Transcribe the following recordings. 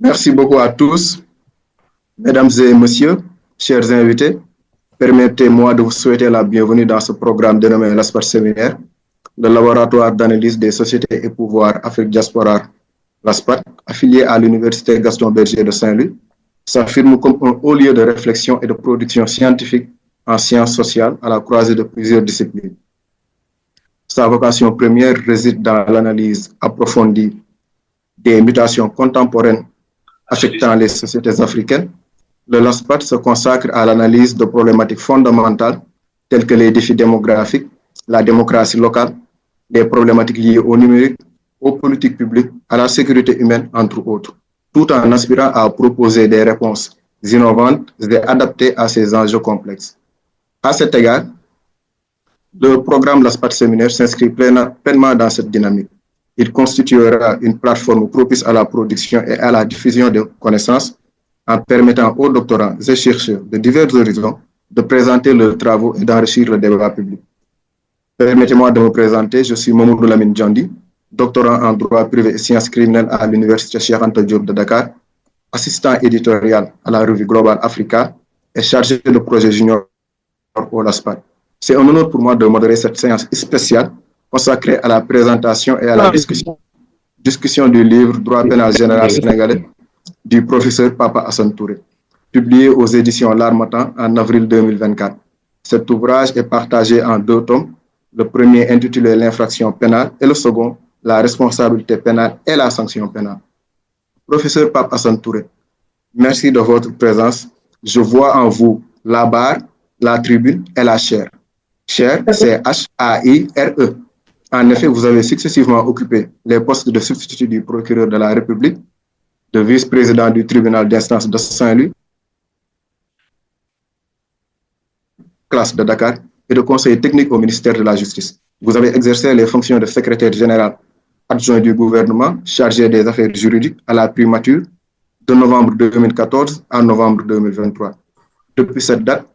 Merci beaucoup à tous, mesdames et messieurs, chers invités. Permettez-moi de vous souhaiter la bienvenue dans ce programme dénommé l'ASPAT Séminaire, le laboratoire d'analyse des sociétés et pouvoirs Afrique Diaspora, l'ASPAT, affilié à l'Université Gaston Berger de Saint-Louis, s'affirme comme un haut lieu de réflexion et de production scientifique en sciences sociales à la croisée de plusieurs disciplines. Sa vocation première réside dans l'analyse approfondie des mutations contemporaines affectant les sociétés africaines. Le LASPAT se consacre à l'analyse de problématiques fondamentales telles que les défis démographiques, la démocratie locale, les problématiques liées au numérique, aux politiques publiques, à la sécurité humaine, entre autres, tout en aspirant à proposer des réponses innovantes et adaptées à ces enjeux complexes. À cet égard, le programme LASPAT Séminaire s'inscrit pleinement dans cette dynamique. Il constituera une plateforme propice à la production et à la diffusion de connaissances en permettant aux doctorants et chercheurs de divers horizons de présenter leurs travaux et d'enrichir le débat public. Permettez-moi de me présenter, je suis Mamoudou Lamine Djandi, doctorant en droit privé et sciences criminelles à l'Université Cheikh Anta Diop de Dakar, assistant éditorial à la revue Global Africa et chargé de projet junior au LASPAT. C'est un honneur pour moi de modérer cette séance spéciale consacrée à la présentation et à la discussion du livre Droit pénal général sénégalais du professeur Papa Assane Touré, publié aux éditions L'Harmattan en avril 2024. Cet ouvrage est partagé en 2 tomes, le premier intitulé L'infraction pénale et le second La responsabilité pénale et la sanction pénale. Professeur Papa Assane Touré, merci de votre présence. Je vois en vous la barre, la tribune et la chaire. Chaire, c'est H-A-I-R-E. En effet, vous avez successivement occupé les postes de substitut du procureur de la République, de vice-président du tribunal d'instance de Saint-Louis, classe de Dakar et de conseiller technique au ministère de la Justice. Vous avez exercé les fonctions de secrétaire général adjoint du gouvernement chargé des affaires juridiques à la primature de novembre 2014 à novembre 2023. Depuis cette date,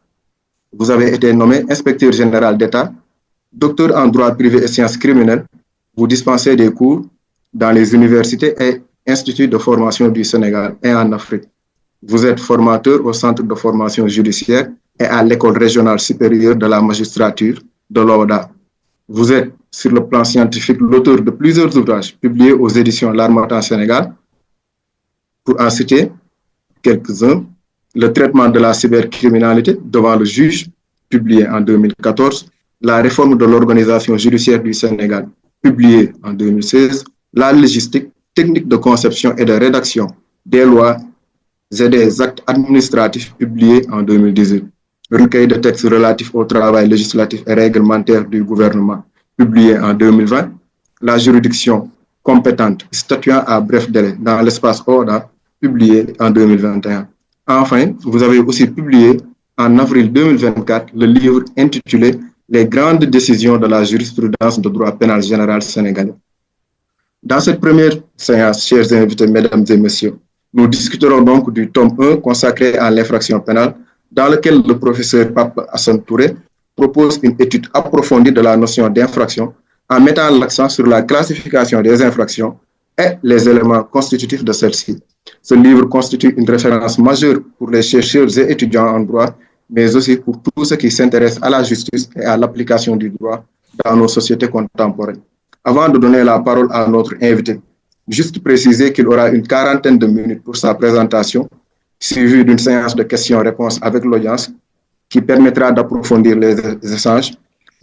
vous avez été nommé inspecteur général d'État, docteur en droit privé et sciences criminelles. Vous dispensez des cours dans les universités et instituts de formation du Sénégal et en Afrique. Vous êtes formateur au centre de formation judiciaire et à l'école régionale supérieure de la magistrature de l'ODA. Vous êtes, sur le plan scientifique, l'auteur de plusieurs ouvrages publiés aux éditions L'Harmattan Sénégal. Pour en citer quelques-uns, Le traitement de la cybercriminalité devant le juge, publié en 2014, La réforme de l'organisation judiciaire du Sénégal, publié en 2016, La logistique, technique de conception et de rédaction des lois et des actes administratifs, publié en 2018, Recueil de textes relatifs au travail législatif et réglementaire du gouvernement, publié en 2020, La juridiction compétente statuant à bref délai dans l'espace ODA, publié en 2021. Enfin, vous avez aussi publié en avril 2024 le livre intitulé Les grandes décisions de la jurisprudence de droit pénal général sénégalais. Dans cette première séance, chers invités, mesdames et messieurs, nous discuterons donc du tome 1 consacré à l'infraction pénale, dans lequel le professeur Papa Assane Touré propose une étude approfondie de la notion d'infraction en mettant l'accent sur la classification des infractions et les éléments constitutifs de celle-ci. Ce livre constitue une référence majeure pour les chercheurs et étudiants en droit, mais aussi pour tous ceux qui s'intéressent à la justice et à l'application du droit dans nos sociétés contemporaines. Avant de donner la parole à notre invité, juste préciser qu'il aura une 40aine de minutes pour sa présentation, suivie d'une séance de questions-réponses avec l'audience qui permettra d'approfondir les échanges.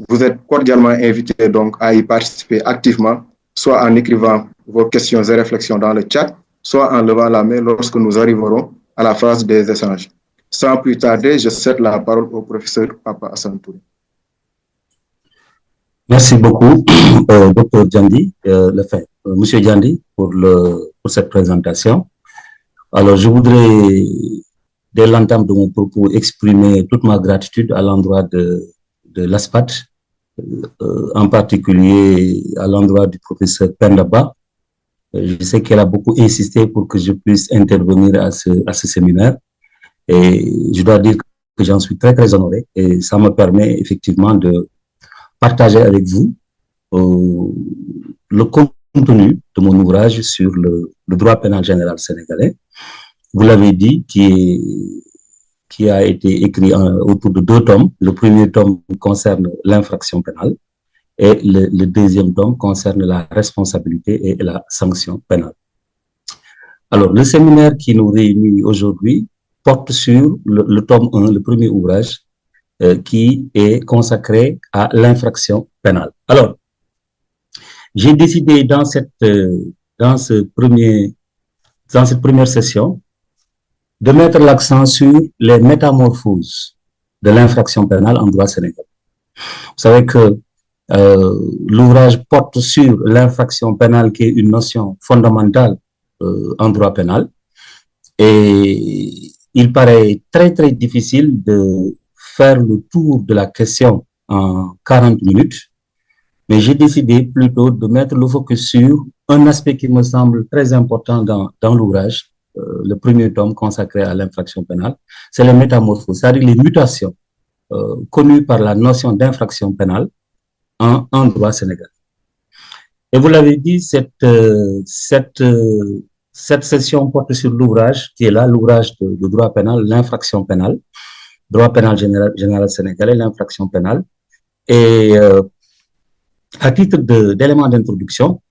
Vous êtes cordialement invités donc à y participer activement, soit en écrivant vos questions et réflexions dans le chat, soit en levant la main lorsque nous arriverons à la phase des échanges. Sans plus tarder, je cède la parole au professeur Papa Assane Touré. Merci beaucoup, Dr Djandi, Monsieur Djandi, pour cette présentation. Alors, je voudrais, dès l'entame de mon propos, exprimer toute ma gratitude à l'endroit de l'ASPAT, en particulier à l'endroit du professeur Pendaba. Je sais qu'elle a beaucoup insisté pour que je puisse intervenir à ce séminaire. Et je dois dire que j'en suis très, très honoré. Et ça me permet effectivement de partager avec vous le contenu de mon ouvrage sur le droit pénal général sénégalais. vous l'avez dit, qui a été écrit autour de 2 tomes. Le premier tome concerne l'infraction pénale et le deuxième tome concerne la responsabilité et la sanction pénale. Alors, le séminaire qui nous réunit aujourd'hui porte sur le tome 1, le premier ouvrage, qui est consacré à l'infraction pénale. Alors, j'ai décidé dans cette première session de mettre l'accent sur les métamorphoses de l'infraction pénale en droit sénégalais. Vous savez que l'ouvrage porte sur l'infraction pénale qui est une notion fondamentale en droit pénal, et il paraît très très difficile de faire le tour de la question en 40 minutes, mais j'ai décidé plutôt de mettre le focus sur un aspect qui me semble très important dans l'ouvrage, le premier tome consacré à l'infraction pénale, c'est les métamorphoses, c'est-à-dire les mutations connues par la notion d'infraction pénale en droit sénégalais. Et vous l'avez dit, cette session porte sur l'ouvrage qui est là, l'ouvrage de droit pénal, l'infraction pénale, droit pénal général sénégalais, l'infraction pénale. Et à titre d'élément d'introduction,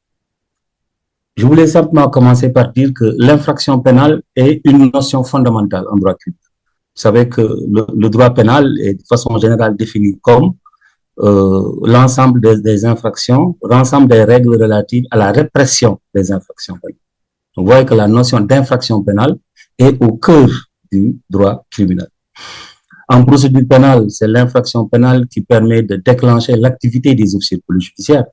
je voulais simplement commencer par dire que l'infraction pénale est une notion fondamentale en droit criminel. Vous savez que le droit pénal est de façon générale défini comme l'ensemble des infractions, l'ensemble des règles relatives à la répression des infractions pénales. Vous voyez que la notion d'infraction pénale est au cœur du droit criminel. En procédure pénale, c'est l'infraction pénale qui permet de déclencher l'activité des officiers de police judiciaire.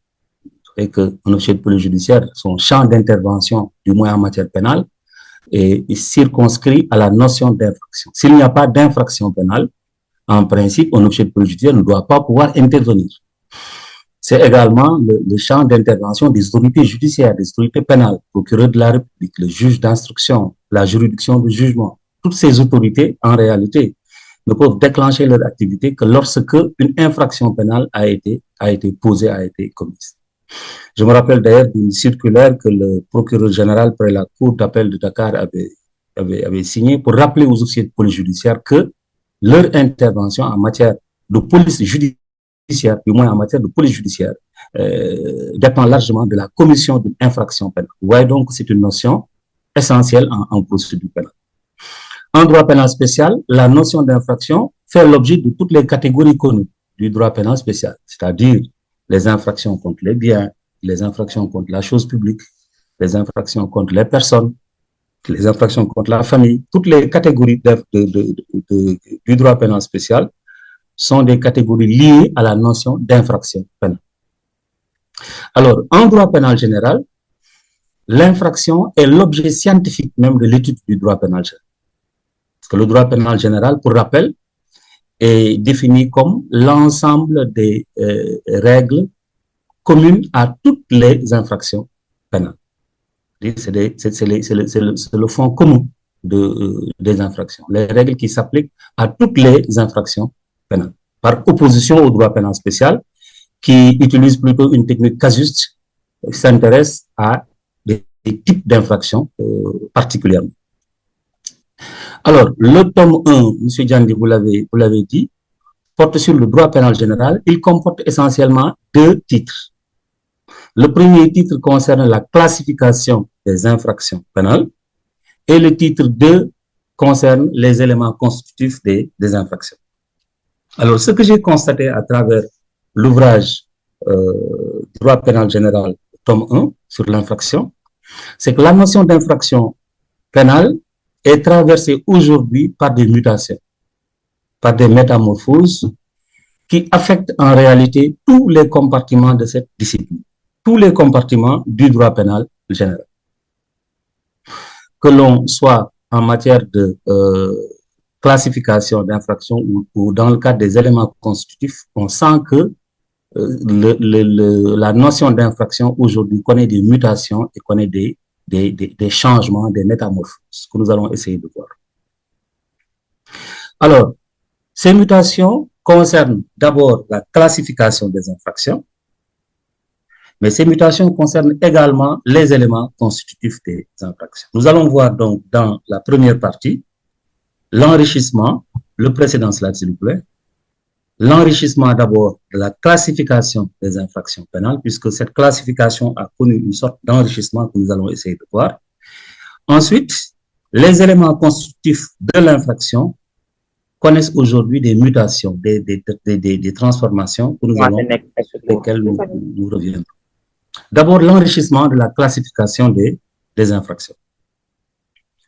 Et qu'un officier de police judiciaire, son champ d'intervention, du moins en matière pénale, est circonscrit à la notion d'infraction. S'il n'y a pas d'infraction pénale, en principe, un officier de police judiciaire ne doit pas pouvoir intervenir. C'est également le champ d'intervention des autorités judiciaires, des autorités pénales, procureur de la République, le juge d'instruction, la juridiction de jugement. Toutes ces autorités, en réalité, ne peuvent déclencher leur activité que lorsque une infraction pénale a été posée, a été commise. Je me rappelle d'ailleurs d'une circulaire que le procureur général près la cour d'appel de Dakar avait signée pour rappeler aux officiers de police judiciaire que leur intervention en matière de police judiciaire, du moins en matière de police judiciaire, dépend largement de la commission d'une infraction pénale. Vous voyez donc que c'est une notion essentielle en procédure pénale. En droit pénal spécial, la notion d'infraction fait l'objet de toutes les catégories connues du droit pénal spécial, c'est-à-dire les infractions contre les biens, les infractions contre la chose publique, les infractions contre les personnes, les infractions contre la famille. Toutes les catégories du droit pénal spécial sont des catégories liées à la notion d'infraction pénale. Alors, en droit pénal général, l'infraction est l'objet scientifique même de l'étude du droit pénal général. Parce que le droit pénal général, pour rappel, est défini comme l'ensemble des règles communes à toutes les infractions pénales. C'est le fond commun des infractions, les règles qui s'appliquent à toutes les infractions pénales. Par opposition au droit pénal spécial, qui utilise plutôt une technique casuiste, qui s'intéresse à des types d'infractions particulièrement. Alors, le tome 1, M. Djandi, vous l'avez dit, porte sur le droit pénal général. Il comporte essentiellement 2 titres. Le premier titre concerne la classification des infractions pénales et le titre 2 concerne les éléments constitutifs des infractions. Alors, ce que j'ai constaté à travers l'ouvrage droit pénal général, tome 1, sur l'infraction, c'est que la notion d'infraction pénale est traversée aujourd'hui par des mutations, par des métamorphoses qui affectent en réalité tous les compartiments de cette discipline, tous les compartiments du droit pénal général. Que l'on soit en matière de classification d'infractions ou dans le cadre des éléments constitutifs, on sent que la notion d'infraction aujourd'hui connaît des mutations et connaît des changements, des métamorphoses que nous allons essayer de voir. Alors, ces mutations concernent d'abord la classification des infractions Mais ces mutations concernent également les éléments constitutifs des infractions. Nous allons voir donc dans la première partie l'enrichissement, le précédent slide s'il vous plaît, l'enrichissement d'abord de la classification des infractions pénales, puisque cette classification a connu une sorte d'enrichissement que nous allons essayer de voir. Ensuite, les éléments constitutifs de l'infraction connaissent aujourd'hui des mutations, des transformations que nous allons, lesquelles nous reviendrons. D'abord, l'enrichissement de la classification des infractions.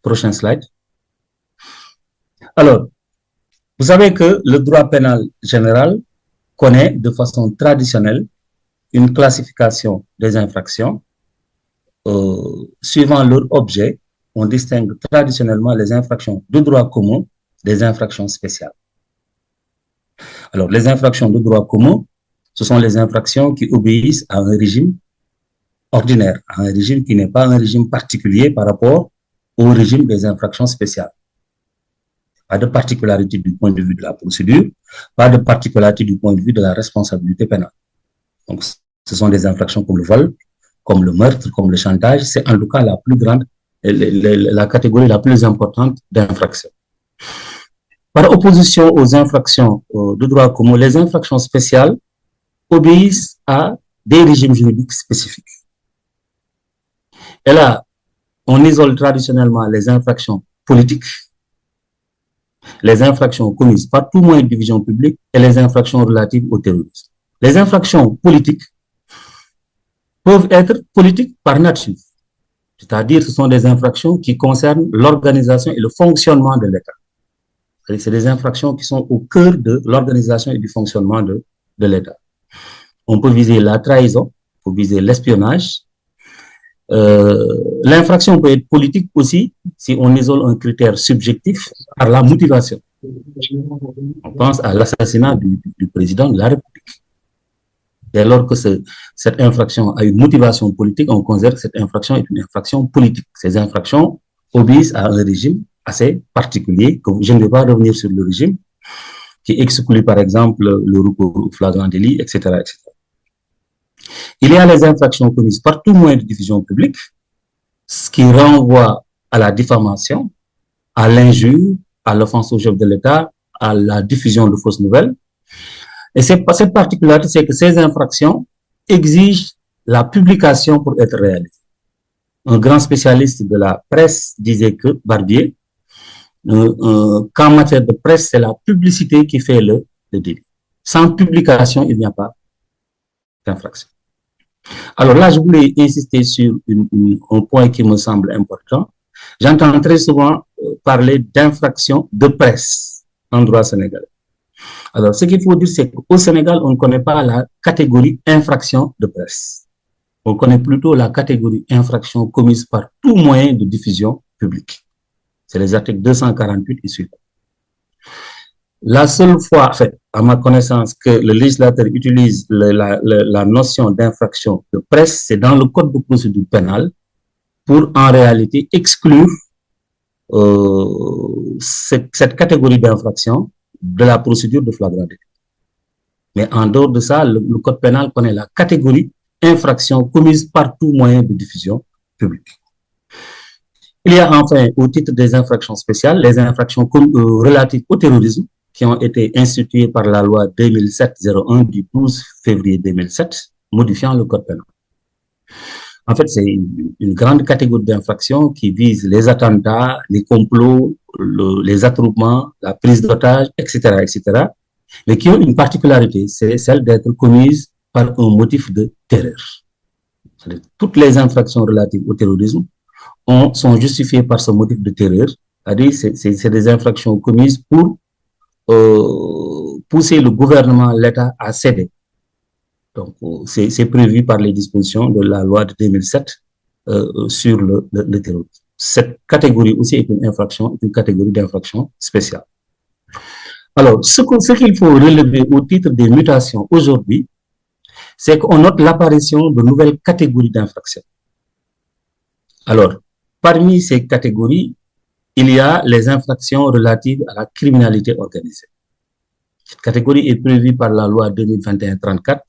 Prochain slide. Alors, vous savez que le droit pénal général connaît de façon traditionnelle une classification des infractions. Suivant leur objet, on distingue traditionnellement les infractions de droit commun des infractions spéciales. Alors, les infractions de droit commun, ce sont les infractions qui obéissent à un régime ordinaire, à un régime qui n'est pas un régime particulier par rapport au régime des infractions spéciales. Pas de particularité du point de vue de la procédure, pas de particularité du point de vue de la responsabilité pénale. Donc, ce sont des infractions comme le vol, comme le meurtre, comme le chantage. C'est en tout cas la plus grande, la catégorie la plus importante d'infractions. Par opposition aux infractions de droit commun, les infractions spéciales obéissent à des régimes juridiques spécifiques. Et là, on isole traditionnellement les infractions politiques, les infractions commises par tout moyen de division publique et les infractions relatives au terrorisme. Les infractions politiques peuvent être politiques par nature, c'est-à-dire ce sont des infractions qui concernent l'organisation et le fonctionnement de l'État. C'est des infractions qui sont au cœur de l'organisation et du fonctionnement de l'État. On peut viser la trahison, on peut viser l'espionnage. L'infraction peut être politique aussi si on isole un critère subjectif par la motivation. On pense à l'assassinat du président de la République. Et alors que cette infraction a une motivation politique, on considère que cette infraction est une infraction politique. Ces infractions obéissent à un régime assez particulier, que je ne vais pas revenir sur le régime, qui exclut par exemple le recours au flagrant délit, etc., etc. Il y a les infractions commises par tout moyen de diffusion publique, ce qui renvoie à la diffamation, à l'injure, à l'offense au chef de l'État, à la diffusion de fausses nouvelles. Et cette particularité, c'est que ces infractions exigent la publication pour être réalisées. Un grand spécialiste de la presse disait que, Barbier, qu'en matière de presse, c'est la publicité qui fait le délit. Sans publication, il n'y a pas d'infraction. Alors là, je voulais insister sur un point qui me semble important. J'entends très souvent parler d'infraction de presse en droit sénégalais. Alors, ce qu'il faut dire, c'est qu'au Sénégal, on ne connaît pas la catégorie infraction de presse. On connaît plutôt la catégorie infraction commise par tout moyen de diffusion publique. C'est les articles 248 et suivants. La seule fois, en fait, à ma connaissance, que le législateur utilise la notion d'infraction de presse, c'est dans le code de procédure pénale pour, en réalité, exclure cette catégorie d'infraction de la procédure de flagrant délit. Mais en dehors de ça, le code pénal connaît la catégorie infraction commise par tout moyen de diffusion publique. Il y a enfin, au titre des infractions spéciales, les infractions relatives au terrorisme, qui ont été instituées par la loi 2007-01 du 12 février 2007, modifiant le code pénal. En fait, c'est une grande catégorie d'infractions qui vise les attentats, les complots, les attroupements, la prise d'otages, etc., etc., mais qui ont une particularité, c'est celle d'être commises par un motif de terreur. Toutes les infractions relatives au terrorisme sont justifiées par ce motif de terreur, c'est-à-dire c'est des infractions commises pour pousser le gouvernement, l'État à céder. Donc, c'est prévu par les dispositions de la loi de 2007 sur le terrorisme. Cette catégorie aussi est une catégorie d'infraction spéciale. Alors, ce qu'il faut relever au titre des mutations aujourd'hui, c'est qu'on note l'apparition de nouvelles catégories d'infractions. Alors, parmi ces catégories, il y a les infractions relatives à la criminalité organisée. Cette catégorie est prévue par la loi 2021-34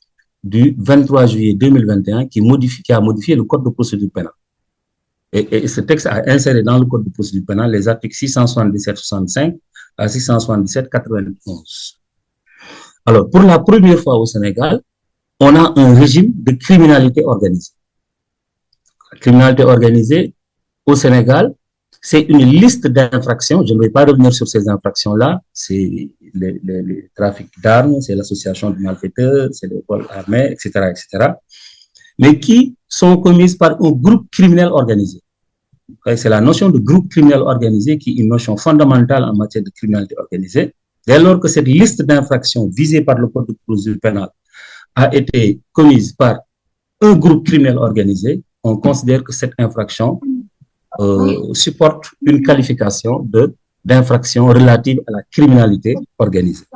du 23 juillet 2021 qui a modifié le code de procédure pénale. Et ce texte a inséré dans le code de procédure pénale les articles 677-65 à 677-91. Alors, pour la première fois au Sénégal, on a un régime de criminalité organisée. La criminalité organisée au Sénégal, c'est une liste d'infractions. Je ne vais pas revenir sur ces infractions-là. C'est les trafics d'armes, c'est l'association de malfaiteurs, c'est les vols armés, etc., etc. Mais qui sont commises par un groupe criminel organisé. C'est la notion de groupe criminel organisé qui est une notion fondamentale en matière de criminalité organisée. Dès lors que cette liste d'infractions visée par le code de procédure pénale a été commise par un groupe criminel organisé, on considère que cette infraction supporte une qualification d'infraction relative à la criminalité organisée.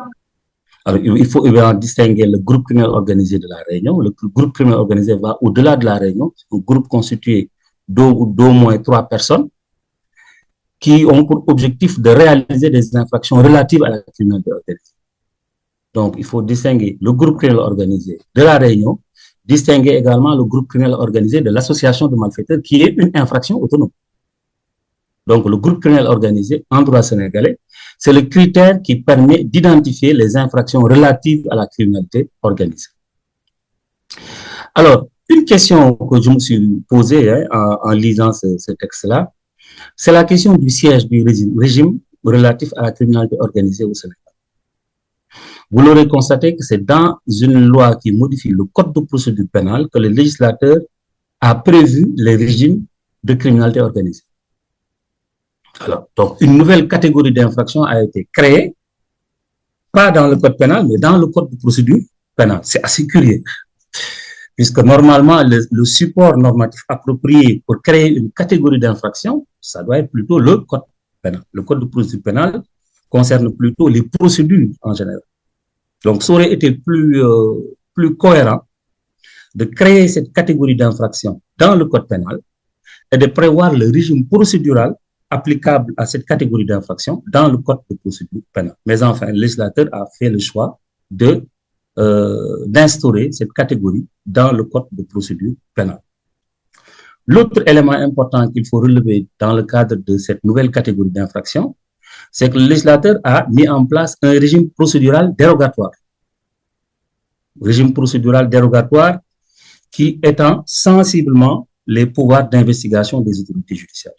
Alors, il faut distinguer le groupe criminel organisé de la Réunion. Le groupe criminel organisé va au-delà de la Réunion. C'est un groupe constitué d'au moins 3 personnes qui ont pour objectif de réaliser des infractions relatives à la criminalité organisée. Donc, il faut distinguer le groupe criminel organisé de la Réunion, distinguer également le groupe criminel organisé de l'association de malfaiteurs qui est une infraction autonome. Donc, le groupe criminel organisé en droit sénégalais, c'est le critère qui permet d'identifier les infractions relatives à la criminalité organisée. Alors, une question que je me suis posée en lisant ce texte-là, c'est la question du siège du régime relatif à la criminalité organisée au Sénégal. Vous l'aurez constaté que c'est dans une loi qui modifie le code de procédure pénale que le législateur a prévu le régime de criminalité organisée. Alors, donc, une nouvelle catégorie d'infraction a été créée, pas dans le code pénal, mais dans le code de procédure pénale. C'est assez curieux, puisque normalement, le support normatif approprié pour créer une catégorie d'infraction, ça doit être plutôt le code pénal. Le code de procédure pénale concerne plutôt les procédures en général. Donc, ça aurait été plus cohérent de créer cette catégorie d'infraction dans le code pénal et de prévoir le régime procédural applicable à cette catégorie d'infraction dans le code de procédure pénale. Mais enfin, le législateur a fait le choix d'instaurer cette catégorie dans le code de procédure pénale. L'autre élément important qu'il faut relever dans le cadre de cette nouvelle catégorie d'infraction, c'est que le législateur a mis en place un régime procédural dérogatoire. Régime procédural dérogatoire qui étend sensiblement les pouvoirs d'investigation des autorités judiciaires.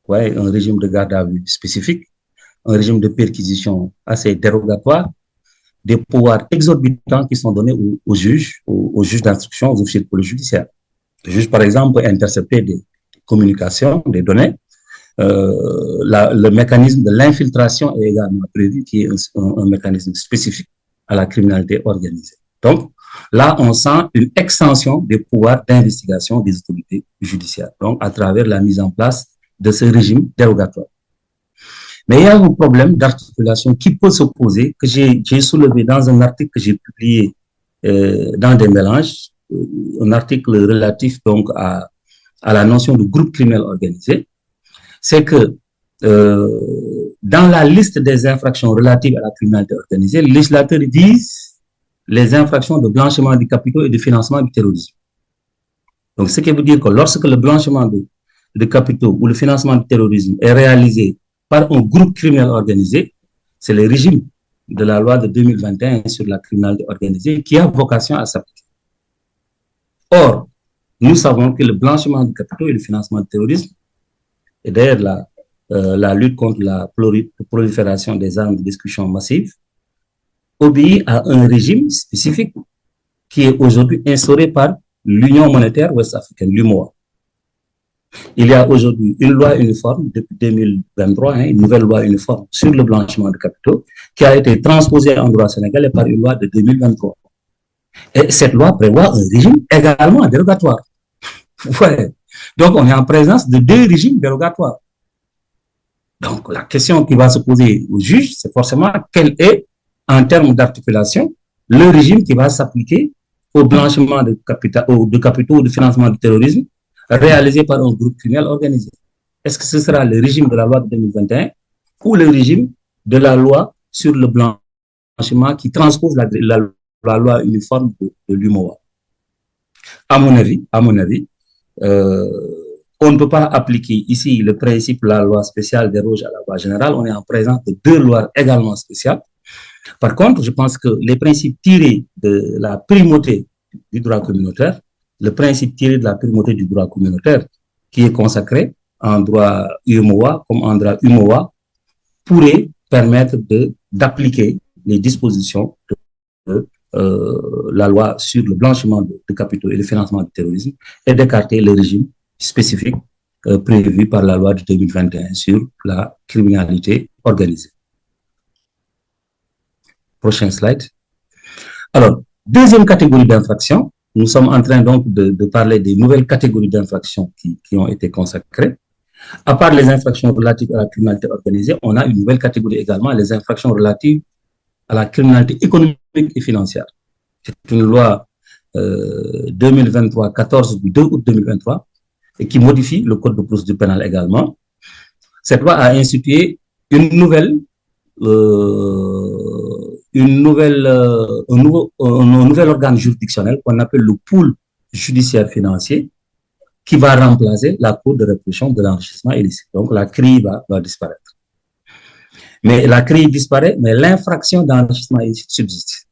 Ouais, un régime de garde à vue spécifique, un régime de perquisition assez dérogatoire, des pouvoirs exorbitants qui sont donnés aux juges d'instruction, aux officiers de police judiciaire. Le juge, par exemple, peut intercepter des communications, des données. Le mécanisme de l'infiltration est également prévu, qui est un mécanisme spécifique à la criminalité organisée. Donc, là, on sent une extension des pouvoirs d'investigation des autorités judiciaires, donc à travers la mise en place de ce régime dérogatoire. Mais il y a un problème d'articulation qui peut se poser, que j'ai soulevé dans un article que j'ai publié dans des mélanges, un article relatif donc à la notion de groupe criminel organisé. C'est que dans la liste des infractions relatives à la criminalité organisée, le législateur vise les infractions de blanchiment des capitaux et de financement du terrorisme. Donc, ce qui veut dire que lorsque le blanchiment de capitaux ou le financement du terrorisme est réalisé par un groupe criminel organisé, c'est le régime de la loi de 2021 sur la criminalité organisée qui a vocation à s'appliquer. Or, nous savons que le blanchiment de capitaux et le financement du terrorisme, et d'ailleurs la lutte contre la prolifération des armes de destruction massive, obéit à un régime spécifique qui est aujourd'hui instauré par l'Union monétaire ouest-africaine, l'UMOA. Il y a aujourd'hui une loi uniforme depuis 2023, une nouvelle loi uniforme sur le blanchiment de capitaux qui a été transposée en droit sénégalais par une loi de 2023. Et cette loi prévoit un régime également dérogatoire. Ouais. Donc, on est en présence de 2 régimes dérogatoires. Donc, la question qui va se poser au juge, c'est forcément quel est, en termes d'articulation, le régime qui va s'appliquer au blanchiment de capitaux ou de financement du terrorisme réalisé par un groupe criminel organisé. Est-ce que ce sera le régime de la loi de 2021 ou le régime de la loi sur le blanchiment qui transpose la la loi uniforme de l'UMOA. À mon avis, on ne peut pas appliquer ici le principe la loi spéciale déroge à la loi générale. On est en présence de deux lois également spéciales. Par contre, je pense que les principes tirés de la primauté du droit communautaire, le principe tiré de la primauté du droit communautaire, qui est consacré en droit UMOA comme en droit UMOA, pourrait permettre d'appliquer les dispositions de la loi sur le blanchiment de capitaux et le financement du terrorisme et d'écarter le régime spécifique prévu par la loi de 2021 sur la criminalité organisée. Prochain slide. Alors, deuxième catégorie d'infractions, nous sommes en train donc de parler des nouvelles catégories d'infractions qui ont été consacrées. À part les infractions relatives à la criminalité organisée, on a une nouvelle catégorie également, les infractions relatives à la criminalité économique et financière. C'est une loi 2023-14 du 2 août 2023 et qui modifie le code de procédure pénale également. Cette loi a institué un nouvel organe juridictionnel qu'on appelle le pool judiciaire financier qui va remplacer la Cour de répression de l'enrichissement illicite. Donc la CRI va disparaître. Mais la CRI disparaît, mais l'infraction d'enrichissement illicite subsiste.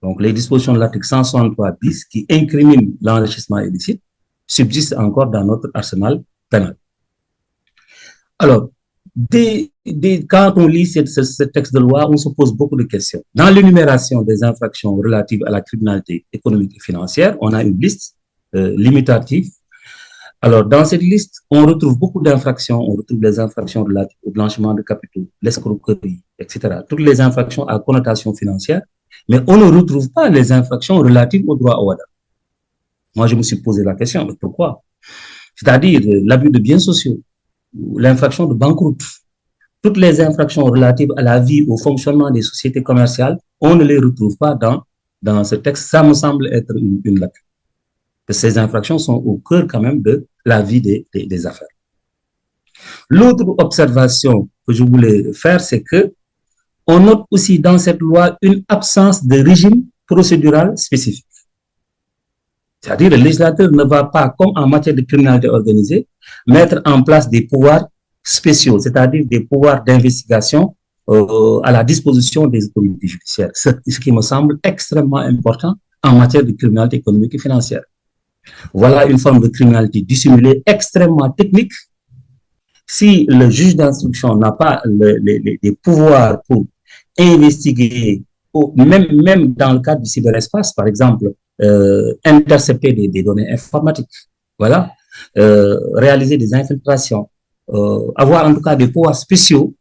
Donc les dispositions de l'article 163 bis qui incriminent l'enrichissement illicite subsistent encore dans notre arsenal pénal. Alors, quand on lit ce texte de loi, on se pose beaucoup de questions. Dans l'énumération des infractions relatives à la criminalité économique et financière, on a une liste limitative. Alors, dans cette liste, on retrouve beaucoup d'infractions. On retrouve les infractions relatives au blanchiment de capitaux, l'escroquerie, etc. Toutes les infractions à connotation financière, mais on ne retrouve pas les infractions relatives au droit au WADA. Moi, je me suis posé la question, mais pourquoi? C'est-à-dire l'abus de biens sociaux, l'infraction de banqueroute, toutes les infractions relatives à la vie, au fonctionnement des sociétés commerciales, on ne les retrouve pas dans ce texte. Ça me semble être une lacune. Ces infractions sont au cœur quand même de la vie des affaires. L'autre observation que je voulais faire, c'est que on note aussi dans cette loi une absence de régime procédural spécifique. C'est-à-dire le législateur ne va pas, comme en matière de criminalité organisée, mettre en place des pouvoirs spéciaux, c'est-à-dire des pouvoirs d'investigation à la disposition des autorités judiciaires, ce qui me semble extrêmement important en matière de criminalité économique et financière. Voilà une forme de criminalité dissimulée extrêmement technique. Si le juge d'instruction n'a pas les pouvoirs pour investiguer, même dans le cadre du cyberespace, par exemple, intercepter des données informatiques, voilà, réaliser des infiltrations, avoir en tout cas des pouvoirs spéciaux,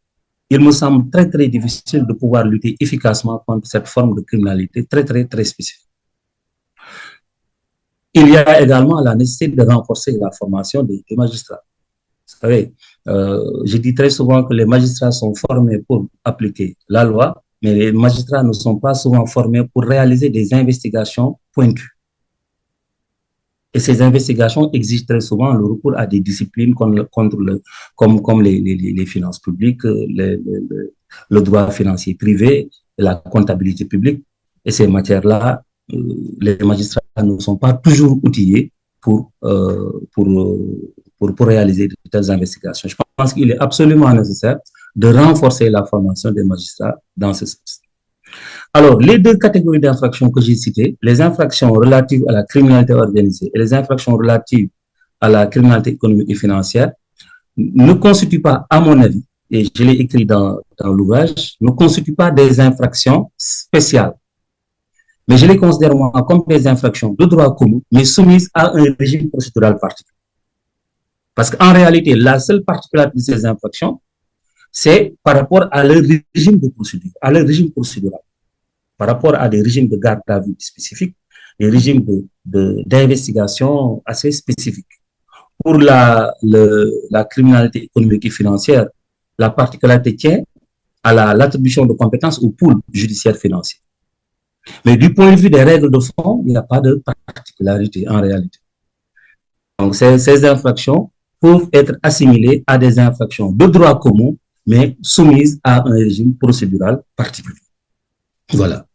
il me semble très très difficile de pouvoir lutter efficacement contre cette forme de criminalité très très très spécifique. Il y a également la nécessité de renforcer la formation des magistrats. Vous savez, je dis très souvent que les magistrats sont formés pour appliquer la loi, mais les magistrats ne sont pas souvent formés pour réaliser des investigations pointues. Et ces investigations exigent très souvent le recours à des disciplines comme les finances publiques, le droit financier privé, la comptabilité publique. Et ces matières-là, les magistrats ne sont pas toujours outillés pour réaliser de telles investigations. Je pense qu'il est absolument nécessaire de renforcer la formation des magistrats dans ce sens. Alors, les deux catégories d'infractions que j'ai citées, les infractions relatives à la criminalité organisée et les infractions relatives à la criminalité économique et financière, ne constituent pas, à mon avis, et je l'ai écrit dans l'ouvrage, ne constituent pas des infractions spéciales. Mais je les considère moi comme des infractions de droit commun, mais soumises à un régime procédural particulier. Parce qu'en réalité, la seule particularité de ces infractions, c'est par rapport à leur régime de procédure, à leur régime procédural, par rapport à des régimes de garde à vue spécifiques, des régimes d'investigation assez spécifiques. Pour la criminalité économique et financière, la particularité tient à l'attribution de compétences au pool judiciaire financier. Mais du point de vue des règles de fond, il n'y a pas de particularité en réalité. Donc, ces infractions peuvent être assimilées à des infractions de droit commun, mais soumises à un régime procédural particulier. Voilà.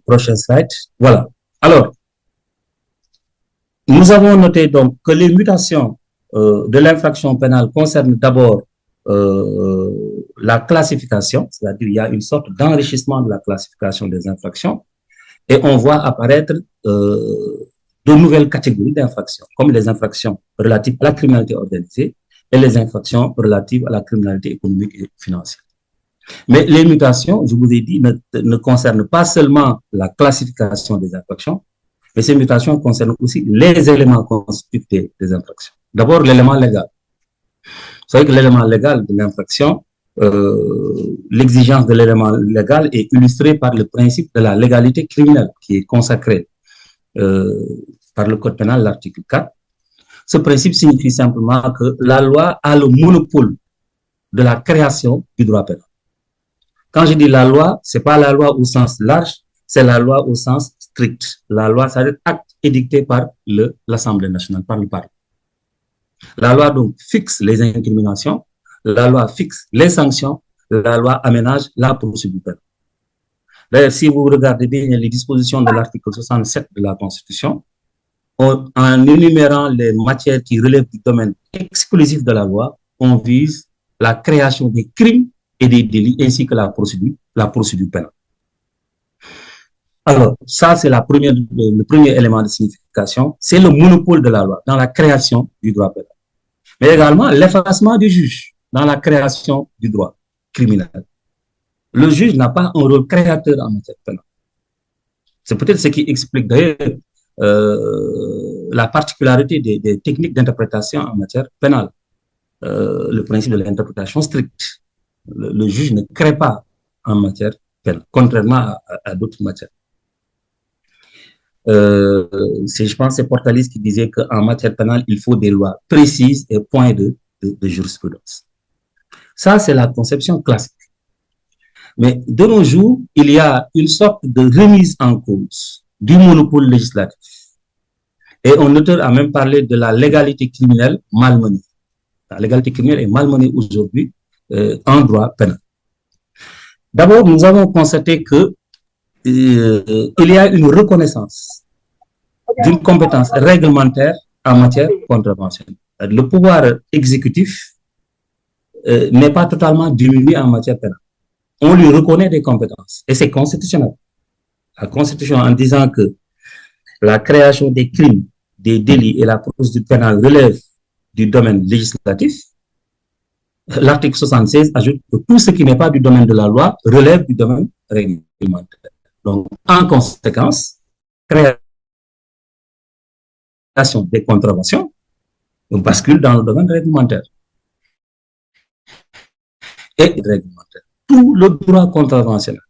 Prochain slide. Voilà. Alors, nous avons noté donc que les mutations de l'infraction pénale concernent d'abord la classification, c'est-à-dire il y a une sorte d'enrichissement de la classification des infractions, et on voit apparaître de nouvelles catégories d'infractions, comme les infractions relatives à la criminalité organisée et les infractions relatives à la criminalité économique et financière. Mais les mutations, je vous ai dit, ne concernent pas seulement la classification des infractions, mais ces mutations concernent aussi les éléments constitutifs des infractions. D'abord, l'élément légal. Vous savez que l'élément légal de l'infraction, l'exigence de l'élément légal est illustrée par le principe de la légalité criminelle qui est consacré par le Code pénal, l'article 4. Ce principe signifie simplement que la loi a le monopole de la création du droit pénal. Quand je dis la loi, c'est pas la loi au sens large, c'est la loi au sens strict. La loi, ça veut dire acte édicté par l'Assemblée nationale, par le Parlement. La loi donc fixe les incriminations, la loi fixe les sanctions, la loi aménage la procédure pénale. D'ailleurs, si vous regardez bien les dispositions de l'article 67 de la Constitution, en énumérant les matières qui relèvent du domaine exclusif de la loi, on vise la création des crimes et des délits ainsi que la procédure pénale. Alors, ça, c'est le premier élément de signification, c'est le monopole de la loi dans la création du droit pénal. Mais également l'effacement du juge dans la création du droit criminel. Le juge n'a pas un rôle créateur en matière pénale. C'est peut-être ce qui explique d'ailleurs la particularité des techniques d'interprétation en matière pénale. Le principe de l'interprétation stricte. Le juge ne crée pas en matière pénale, contrairement à d'autres matières. Je pense que c'est Portalis qui disait qu'en matière pénale, il faut des lois précises et points de jurisprudence. Ça, c'est la conception classique. Mais de nos jours, il y a une sorte de remise en cause du monopole législatif. Et un auteur a même parlé de la légalité criminelle malmenée. La légalité criminelle est malmenée aujourd'hui en droit pénal. D'abord, nous avons constaté que il y a une reconnaissance d'une compétence réglementaire en matière contraventionnelle. Le pouvoir exécutif n'est pas totalement diminué en matière pénale. On lui reconnaît des compétences et c'est constitutionnel. La Constitution, en disant que la création des crimes, des délits et la procédure pénale relèvent du domaine législatif, l'article 76 ajoute que tout ce qui n'est pas du domaine de la loi relève du domaine réglementaire. Donc, en conséquence, création des contraventions bascule dans le domaine réglementaire. Et réglementaire. Tout le droit contraventionnel,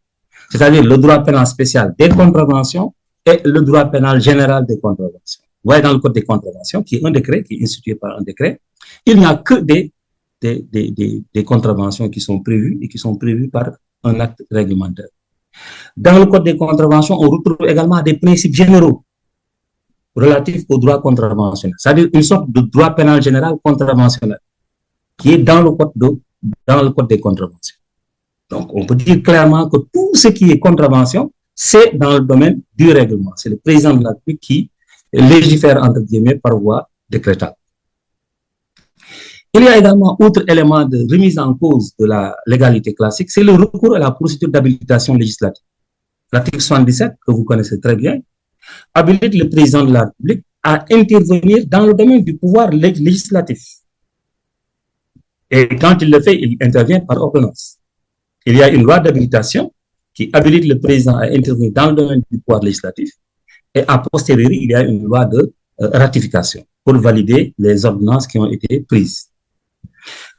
c'est-à-dire le droit pénal spécial des contraventions et le droit pénal général des contraventions. Vous voyez dans le code des contraventions, qui est un décret, qui est institué par un décret, il n'y a que des contraventions qui sont prévues et qui sont prévues par un acte réglementaire. Dans le code des contraventions, on retrouve également des principes généraux relatifs au droit contraventionnel, c'est-à-dire une sorte de droit pénal général contraventionnel qui est dans le code des contraventions. Donc, on peut dire clairement que tout ce qui est contravention, c'est dans le domaine du règlement. C'est le président de la République qui légifère, entre guillemets, par voie décrétale. Il y a également autre élément de remise en cause de la légalité classique, c'est le recours à la procédure d'habilitation législative. L'article 77, que vous connaissez très bien, habilite le président de la République à intervenir dans le domaine du pouvoir législatif. Et quand il le fait, il intervient par ordonnance. Il y a une loi d'habilitation qui habilite le président à intervenir dans le domaine du pouvoir législatif. Et a posteriori, il y a une loi de ratification pour valider les ordonnances qui ont été prises.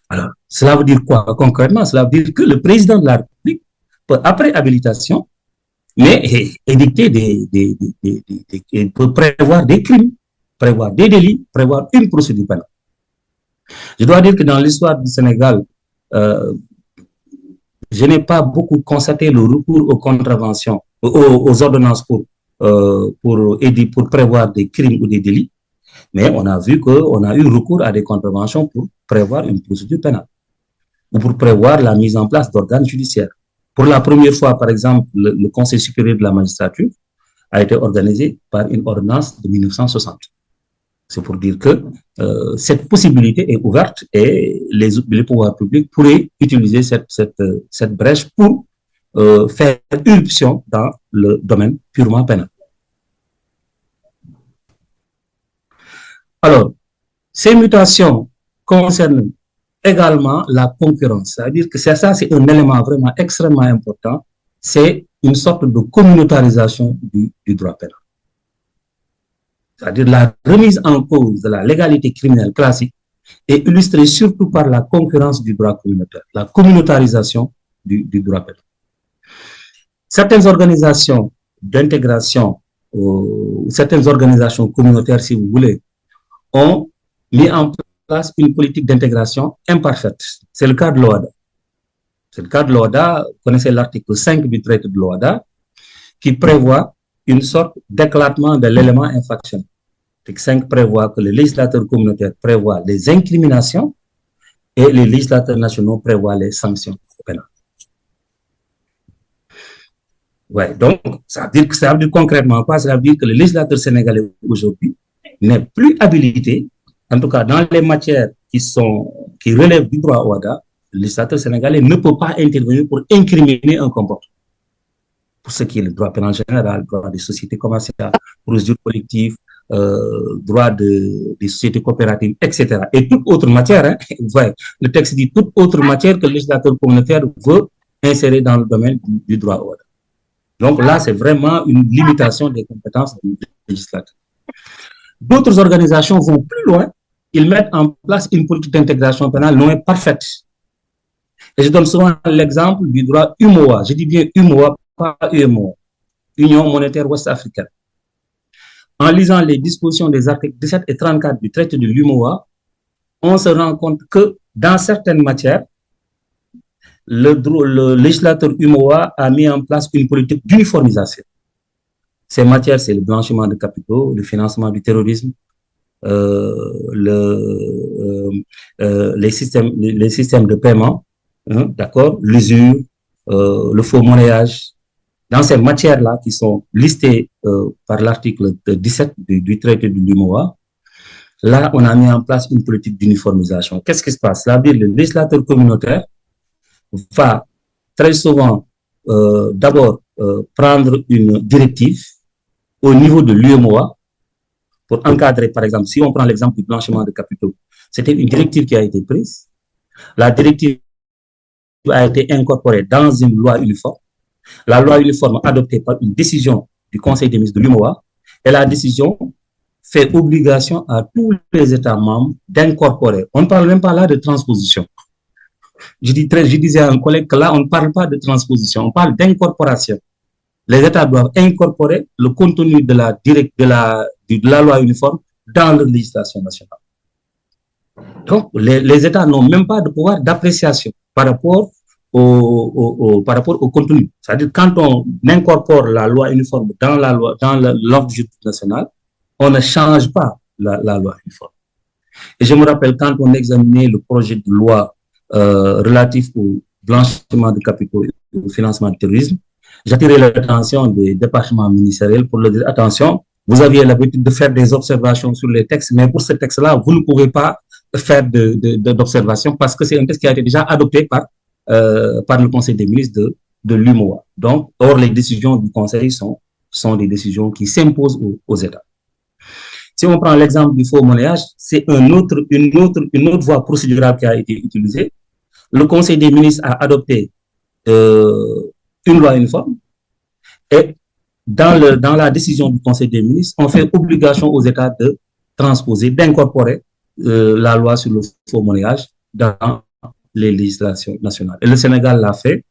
Alors, cela veut dire quoi concrètement? Cela veut dire que le président de la République peut, après habilitation, mais édicter peut prévoir des crimes, prévoir des délits, prévoir une procédure pénale. Je dois dire que dans l'histoire du Sénégal, je n'ai pas beaucoup constaté le recours aux contraventions, aux ordonnances pour prévoir des crimes ou des délits, mais on a vu qu'on a eu recours à des contraventions pour prévoir une procédure pénale ou pour prévoir la mise en place d'organes judiciaires. Pour la première fois, par exemple, le Conseil supérieur de la magistrature a été organisé par une ordonnance de 1960. C'est pour dire que cette possibilité est ouverte et les pouvoirs publics pourraient utiliser cette brèche pour faire irruption dans le domaine purement pénal. Alors, ces mutations concernent également la concurrence. C'est-à-dire que c'est un élément vraiment extrêmement important. C'est une sorte de communautarisation du droit pénal. C'est-à-dire la remise en cause de la légalité criminelle classique est illustrée surtout par la concurrence du droit communautaire, la communautarisation du droit pénal. Certaines organisations d'intégration, certaines organisations communautaires, si vous voulez, ont mis en place une politique d'intégration imparfaite. C'est le cas de l'OHADA. C'est le cas de l'OHADA. Vous connaissez l'article 5 du traité de l'OHADA qui prévoit une sorte d'éclatement de l'élément infractionnel. L'article 5 prévoit que le législateur communautaire prévoit les incriminations et les législateurs nationaux prévoient les sanctions pénales. Ouais, donc, ça veut dire concrètement quoi? Ça veut dire que le législateur sénégalais aujourd'hui n'est plus habilité, en tout cas dans les matières qui relèvent du droit OHADA, le législateur sénégalais ne peut pas intervenir pour incriminer un comportement. Pour ce qui est le droit pénal général, droit des sociétés commerciales, procédure collective, droit des sociétés coopératives, etc. Et toute autre matière, hein, ouais, le texte dit toute autre matière que le législateur communautaire veut insérer dans le domaine du droit OHADA. Donc là, c'est vraiment une limitation des compétences du législateur. D'autres organisations vont plus loin. Ils mettent en place une politique d'intégration pénale non parfaite. Et je donne souvent l'exemple du droit UMOA. Je dis bien UMOA, pas UMOA, Union monétaire ouest-africaine. En lisant les dispositions des articles 17 et 34 du traité de l'UMOA, on se rend compte que dans certaines matières, le législateur UMOA a mis en place une politique d'uniformisation. Ces matières, c'est le blanchiment de capitaux, le financement du terrorisme, les systèmes de paiement, hein, d'accord, l'usure, le faux monnayage. Dans ces matières-là qui sont listées par l'article 17 du traité de l'UMOA, là, on a mis en place une politique d'uniformisation. Qu'est-ce qui se passe? Ça veut dire que le législateur communautaire va très souvent d'abord prendre une directive au niveau de l'UMOA pour encadrer, par exemple, si on prend l'exemple du blanchiment de capitaux, c'était une directive qui a été prise. La directive a été incorporée dans une loi uniforme. La loi uniforme adoptée par une décision du Conseil des ministres de l'UMOA, et la décision fait obligation à tous les États membres d'incorporer. On ne parle même pas là de transposition. Je disais à un collègue que là, on ne parle pas de transposition, on parle d'incorporation. Les États doivent incorporer le contenu de la loi uniforme dans leur législation nationale. Donc, les États n'ont même pas de pouvoir d'appréciation par rapport au contenu. C'est-à-dire quand on incorpore la loi uniforme dans l'ordre juridique national, on ne change pas la loi uniforme. Et je me rappelle quand on examinait le projet de loi relatif au blanchiment de capitaux et au financement du terrorisme, j'attirais l'attention des départements ministériels pour leur dire attention, vous aviez l'habitude de faire des observations sur les textes, mais pour ce texte-là, vous ne pouvez pas faire d'observations parce que c'est un texte qui a été déjà adopté par le Conseil des ministres de l'UMOA. Donc, or, les décisions du Conseil sont des décisions qui s'imposent aux États. Si on prend l'exemple du faux monnayage, c'est une autre voie procédurale qui a été utilisée. Le Conseil des ministres a adopté une loi uniforme et dans la décision du Conseil des ministres, on fait obligation aux États de transposer, d'incorporer la loi sur le faux monnayage dans les législations nationales. Et le Sénégal l'a fait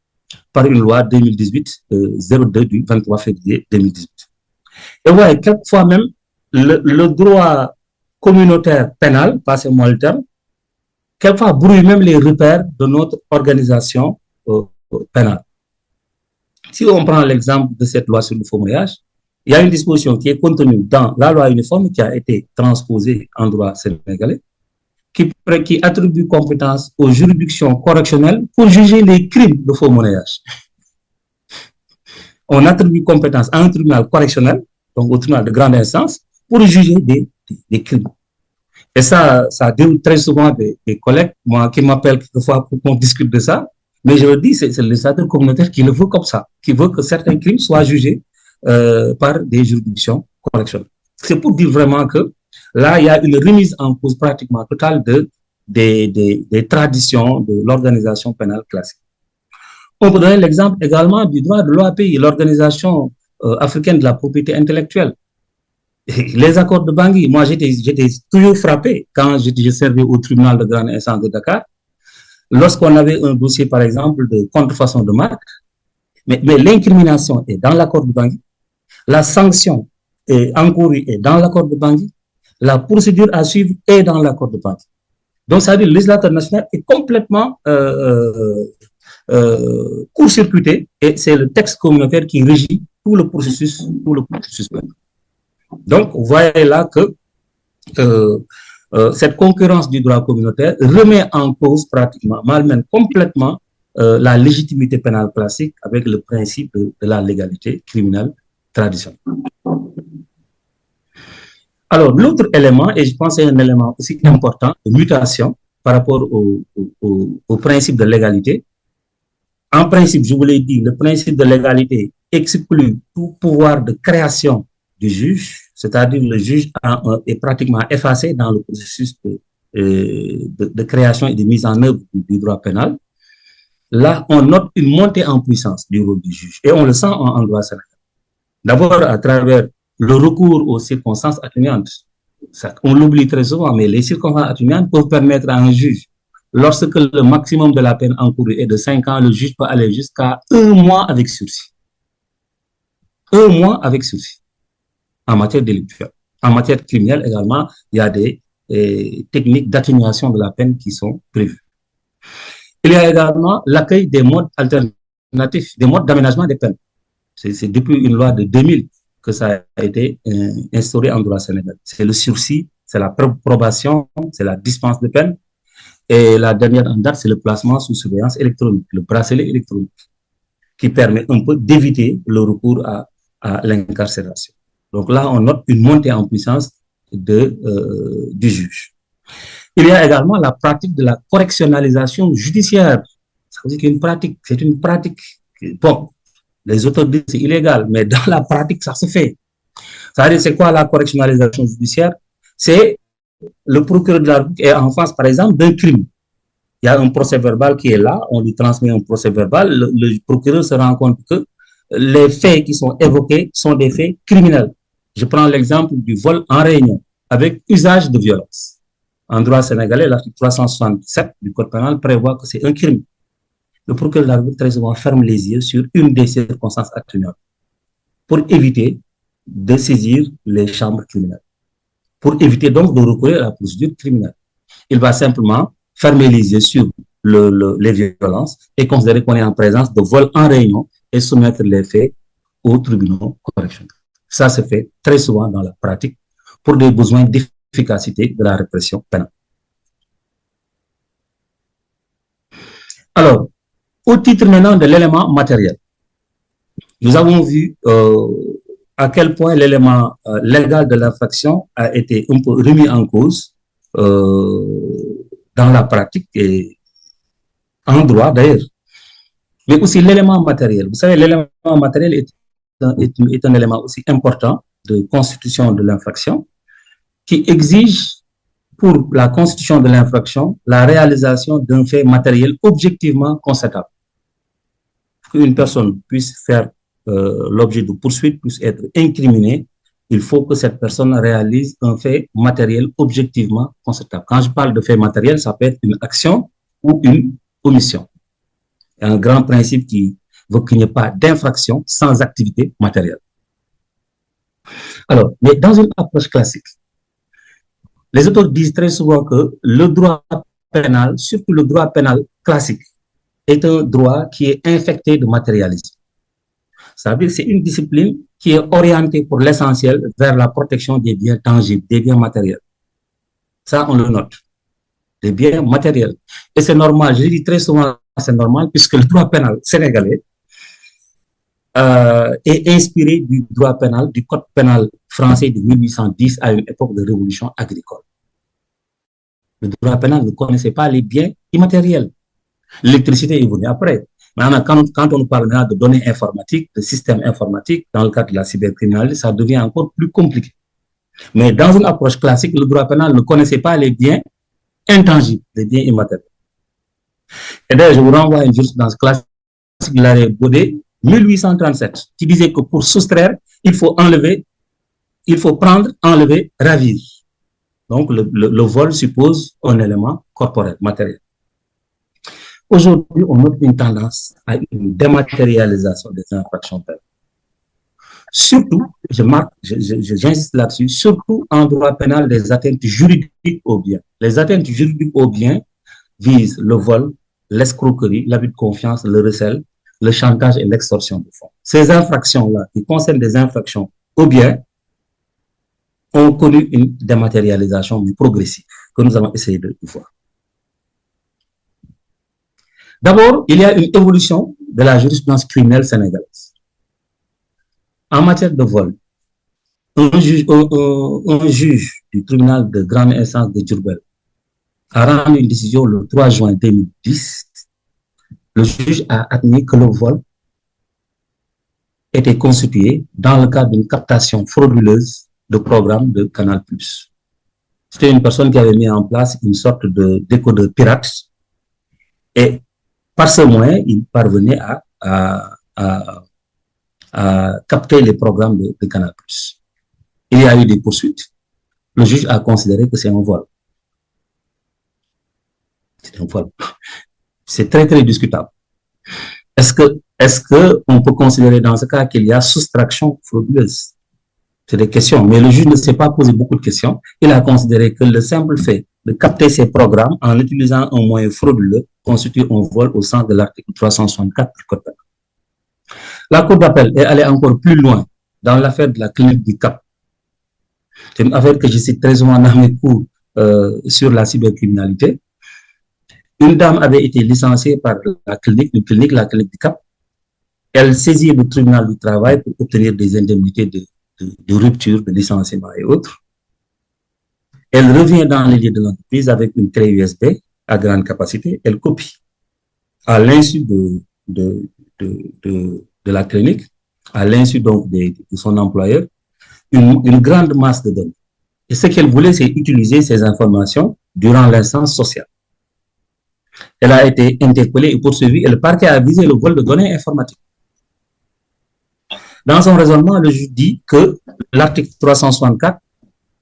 par une loi 2018-02 du 23 février 2018. Et voilà, quelquefois même, le droit communautaire pénal, passez-moi le terme, quelquefois brouille même les repères de notre organisation pénale. Si on prend l'exemple de cette loi sur le faux monnayage, il y a une disposition qui est contenue dans la loi uniforme qui a été transposée en droit sénégalais, qui attribue compétence aux juridictions correctionnelles pour juger les crimes de faux monnayage. on attribue compétence à un tribunal correctionnel, donc au tribunal de grande instance, pour juger des crimes. Et ça déroule très souvent des collègues qui m'appellent quelquefois pour qu'on discute de ça. Mais je le dis, c'est le législateur communautaire qui le veut comme ça, qui veut que certains crimes soient jugés par des juridictions correctionnelles. C'est pour dire vraiment que là, il y a une remise en cause pratiquement totale des traditions de l'organisation pénale classique. On peut donner l'exemple également du droit de l'OAPI, l'Organisation africaine de la propriété intellectuelle. Les accords de Bangui, moi j'étais toujours frappé quand je servais au tribunal de grande instance de Dakar, lorsqu'on avait un dossier par exemple de contrefaçon de marque, mais l'incrimination est dans l'accord de Bangui, la sanction est encourue est dans l'accord de Bangui, la procédure à suivre est dans l'accord de Bangui. Donc ça veut dire que le législateur national est complètement court-circuité et c'est le texte communautaire qui régit tout le processus pénal. Donc, vous voyez là que cette concurrence du droit communautaire remet en cause pratiquement, malmène complètement la légitimité pénale classique avec le principe de la légalité criminelle traditionnelle. Alors, l'autre élément, et je pense que c'est un élément aussi important, de mutation par rapport au principe de légalité. En principe, je vous l'ai dit, le principe de légalité exclut tout pouvoir de création du juge, c'est-à-dire le juge est pratiquement effacé dans le processus de création et de mise en œuvre du droit pénal. Là, on note une montée en puissance du rôle du juge et on le sent en droit sénégalais. D'abord, à travers le recours aux circonstances atténuantes. On l'oublie très souvent, mais les circonstances atténuantes peuvent permettre à un juge, lorsque le maximum de la peine encourue est de 5 ans, le juge peut aller jusqu'à 1 mois avec sursis. 1 mois avec sursis en matière délictuelle. En matière criminelle également, il y a des techniques d'atténuation de la peine qui sont prévues. Il y a également l'accueil des modes alternatifs, des modes d'aménagement des peines. C'est depuis une loi de 2000 que ça a été instauré en droit sénégalais. C'est le sursis, c'est la probation, c'est la dispense de peine. Et la dernière en date, c'est le placement sous surveillance électronique, le bracelet électronique, qui permet un peu d'éviter le recours à l'incarcération. Donc là, on note une montée en puissance du juge. Il y a également la pratique de la correctionnalisation judiciaire. Ça veut dire qu'une pratique, c'est une pratique, bon, les auteurs disent que c'est illégal, mais dans la pratique, ça se fait. Ça veut dire, c'est quoi la correctionnalisation judiciaire? C'est le procureur de la République est en face, par exemple, d'un crime. Il y a un procès verbal qui est là, on lui transmet un procès verbal, le procureur se rend compte que les faits qui sont évoqués sont des faits criminels. Je prends l'exemple du vol en réunion avec usage de violence. En droit sénégalais, l'article 367 du Code pénal prévoit que c'est un crime. Le procureur de la République très souvent ferme les yeux sur une des circonstances atténuantes pour éviter de saisir les chambres criminelles, pour éviter donc de recourir à la procédure criminelle. Il va simplement fermer les yeux sur les violences et considérer qu'on est en présence de vol en réunion et soumettre les faits aux tribunaux correctionnels. Ça se fait très souvent dans la pratique pour des besoins d'efficacité de la répression pénale. Alors, au titre maintenant de l'élément matériel, nous avons vu à quel point l'élément légal de l'infraction a été un peu remis en cause dans la pratique et en droit d'ailleurs. Mais aussi l'élément matériel. Vous savez, l'élément matériel est un élément aussi important de constitution de l'infraction qui exige pour la constitution de l'infraction la réalisation d'un fait matériel objectivement constatable. Pour qu'une personne puisse faire l'objet de poursuite, puisse être incriminée, il faut que cette personne réalise un fait matériel objectivement constatable. Quand je parle de fait matériel, ça peut être une action ou une omission. Il y a un grand principe qui veut qu'il n'y ait pas d'infraction sans activité matérielle. Alors, mais dans une approche classique, les auteurs disent très souvent que le droit pénal, surtout le droit pénal classique, est un droit qui est infecté de matérialisme. Ça veut dire que c'est une discipline qui est orientée pour l'essentiel vers la protection des biens tangibles, des biens matériels. Ça, on le note. Des biens matériels. Et c'est normal, je dis très souvent, c'est normal, puisque le droit pénal sénégalais est inspiré du droit pénal, du code pénal français de 1810 à une époque de révolution agricole. Le droit pénal ne connaissait pas les biens immatériels. L'électricité est venue après. Maintenant, quand on parle de données informatiques, de systèmes informatiques, dans le cadre de la cybercriminalité, ça devient encore plus compliqué. Mais dans une approche classique, le droit pénal ne connaissait pas les biens intangibles, les biens immatériels. Et d'ailleurs, je vous renvoie à une jurisprudence classique de l'arrêt Baudet, 1837, qui disait que pour soustraire, il faut prendre, enlever, ravir. Donc, le vol suppose un élément corporel, matériel. Aujourd'hui, on note une tendance à une dématérialisation des infractions pénales. Surtout, j'insiste là-dessus, surtout en droit pénal des atteintes juridiques aux biens. Les atteintes juridiques aux biens visent le vol, l'escroquerie, l'abus de confiance, le recel, le chantage et l'extorsion de fonds. Ces infractions-là, qui concernent des infractions aux biens, ont connu une dématérialisation progressive que nous allons essayer de voir. D'abord, il y a une évolution de la jurisprudence criminelle sénégalaise. En matière de vol, un juge du tribunal de grande instance de Diourbel a rendu une décision le 3 juin 2010. Le juge a admis que le vol était constitué dans le cadre d'une captation frauduleuse de programme de Canal+. C'était une personne qui avait mis en place une sorte de décodeur pirate et par ce moyen, il parvenait à capter les programmes de Canal+. Il y a eu des poursuites. Le juge a considéré que c'est un vol. C'est un vol. C'est très, très discutable. Est-ce que on peut considérer dans ce cas qu'il y a soustraction frauduleuse? C'est des questions, mais le juge ne s'est pas posé beaucoup de questions. Il a considéré que le simple fait de capter ces programmes en utilisant un moyen frauduleux constitue un vol au sens de l'article 364 du Code pénal. La Cour d'appel est allée encore plus loin dans l'affaire de la clinique du Cap. C'est une affaire que je cite très souvent dans mes cours sur la cybercriminalité. Une dame avait été licenciée par la clinique du Cap. Elle saisit le tribunal du travail pour obtenir des indemnités de rupture, de licenciement et autres. Elle revient dans les lieux de l'entreprise avec une clé USB à grande capacité. Elle copie à l'insu de la clinique, à l'insu donc de son employeur, une grande masse de données. Et ce qu'elle voulait, c'est utiliser ces informations durant l'instance sociale. Elle a été interpellée et poursuivie et le parquet a visé le vol de données informatiques. Dans son raisonnement, le juge dit que l'article 364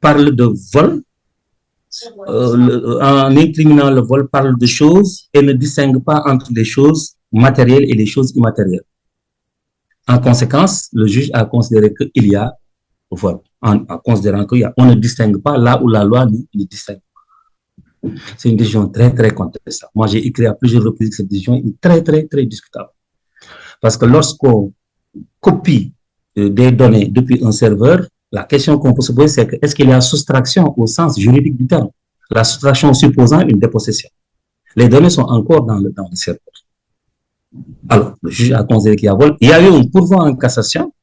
parle de vol, en incriminant le vol, parle de choses et ne distingue pas entre les choses matérielles et les choses immatérielles. En conséquence, le juge a considéré qu'il y a vol, en considérant qu'on ne distingue pas là où la loi ne distingue. C'est une décision très, très contestable. Moi, j'ai écrit à plusieurs reprises que cette décision est très, très, très discutable. Parce que lorsqu'on copie des données depuis un serveur, la question qu'on peut se poser, c'est est-ce qu'il y a soustraction au sens juridique du terme? La soustraction supposant une dépossession. Les données sont encore dans le serveur. Alors, le juge a considéré qu'il y a vol. Il y a eu un pourvoi en cassation.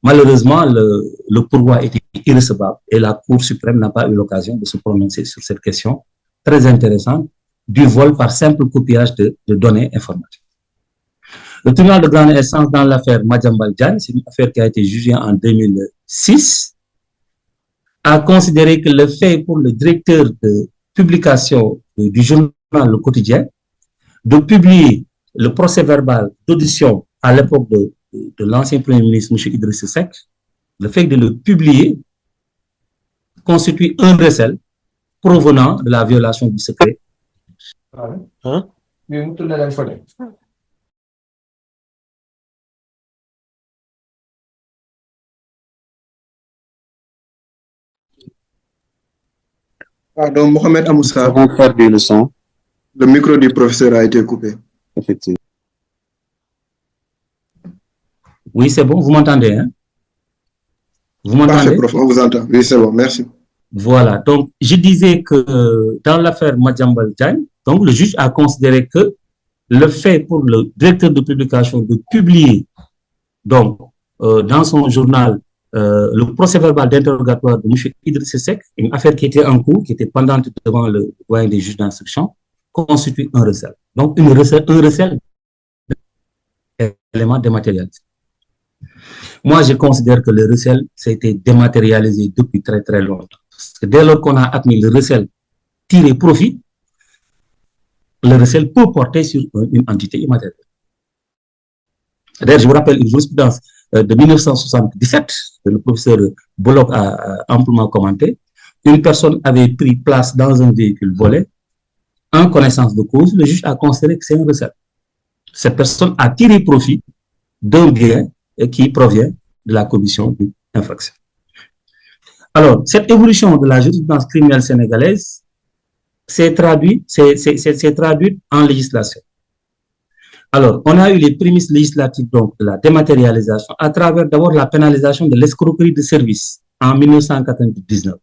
Malheureusement, le pourvoi était irrecevable et la Cour suprême n'a pas eu l'occasion de se prononcer sur cette question très intéressante du vol par simple copiage de données informatiques. Le tribunal de grande instance dans l'affaire Madiambal Diagne, c'est une affaire qui a été jugée en 2006, a considéré que le fait pour le directeur de publication du journal Le Quotidien de publier le procès-verbal d'audition à l'époque de l'ancien Premier ministre, M. Idriss Seck, le fait de le publier constitue un recel provenant de la violation du secret. Hein? Pardon, Mohamed Amoussa. Nous avons perdu le son. Le micro du professeur a été coupé. Effectivement. Oui, c'est bon, vous m'entendez, hein? Vous m'entendez? Parfait, prof, on vous entend. Oui, c'est bon, merci. Voilà, donc je disais que dans l'affaire Madiambal Diagne, donc le juge a considéré que le fait pour le directeur de publication de publier donc, dans son journal, le procès-verbal d'interrogatoire de M. Idriss Seck, une affaire qui était en cours, qui était pendante devant le doyen des juges d'instruction, constitue un recel. Donc, un recel d'éléments dématérialisés. Moi, je considère que le recel, ça a été dématérialisé depuis très, très longtemps. Parce que dès lors qu'on a admis le recel tirer profit, le recel peut porter sur une entité immatérielle. D'ailleurs, je vous rappelle une jurisprudence de 1977, que le professeur Bullock a amplement commenté. Une personne avait pris place dans un véhicule volé. En connaissance de cause, le juge a considéré que c'est un recel. Cette personne a tiré profit d'un bien qui provient de la commission d'une infraction. Alors, cette évolution de la jurisprudence criminelle sénégalaise s'est traduite en législation. Alors, on a eu les prémices législatives donc, de la dématérialisation à travers d'abord la pénalisation de l'escroquerie de service en 1999.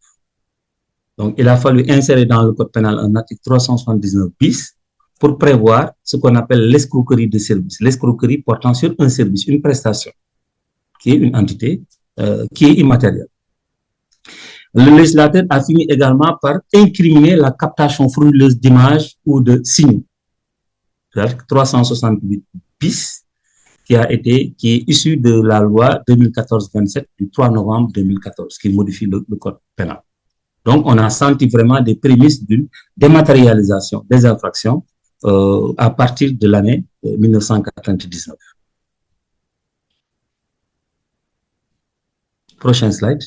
Donc, il a fallu insérer dans le code pénal un article 379 bis pour prévoir ce qu'on appelle l'escroquerie de service. L'escroquerie portant sur un service, une prestation, qui est une entité qui est immatérielle. Le législateur a fini également par incriminer la captation frauduleuse d'images ou de signaux. L'article 368 bis qui est issu de la loi 2014-27 du 3 novembre 2014 qui modifie le code pénal. Donc, on a senti vraiment des prémices d'une dématérialisation des infractions à partir de l'année 1999. Prochain slide.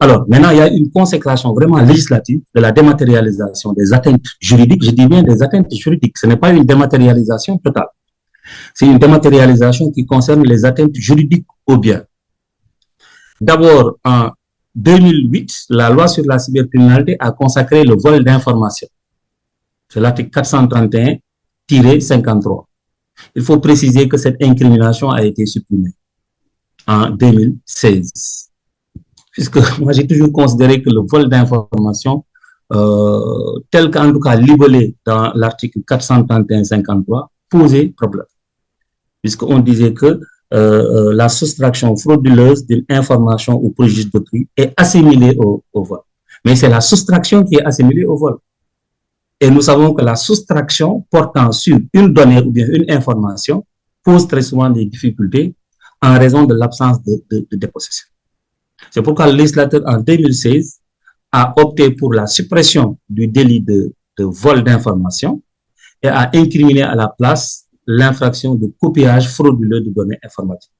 Alors, maintenant, il y a une consécration vraiment législative de la dématérialisation des atteintes juridiques. Je dis bien des atteintes juridiques. Ce n'est pas une dématérialisation totale. C'est une dématérialisation qui concerne les atteintes juridiques aux biens. D'abord, en 2008, la loi sur la cybercriminalité a consacré le vol d'informations. C'est l'article 431-53. Il faut préciser que cette incrimination a été supprimée en 2016. Puisque moi, j'ai toujours considéré que le vol d'informations, tel qu'en tout cas libellé dans l'article 431-53, posait problème. Puisqu'on disait que la soustraction frauduleuse d'une information au préjudice d'autrui est assimilée au vol. Mais c'est la soustraction qui est assimilée au vol. Et nous savons que la soustraction portant sur une donnée ou bien une information pose très souvent des difficultés en raison de l'absence de dépossession. C'est pourquoi le législateur, en 2016, a opté pour la suppression du délit de vol d'information et a incriminé à la place l'infraction de copiage frauduleux de données informatiques,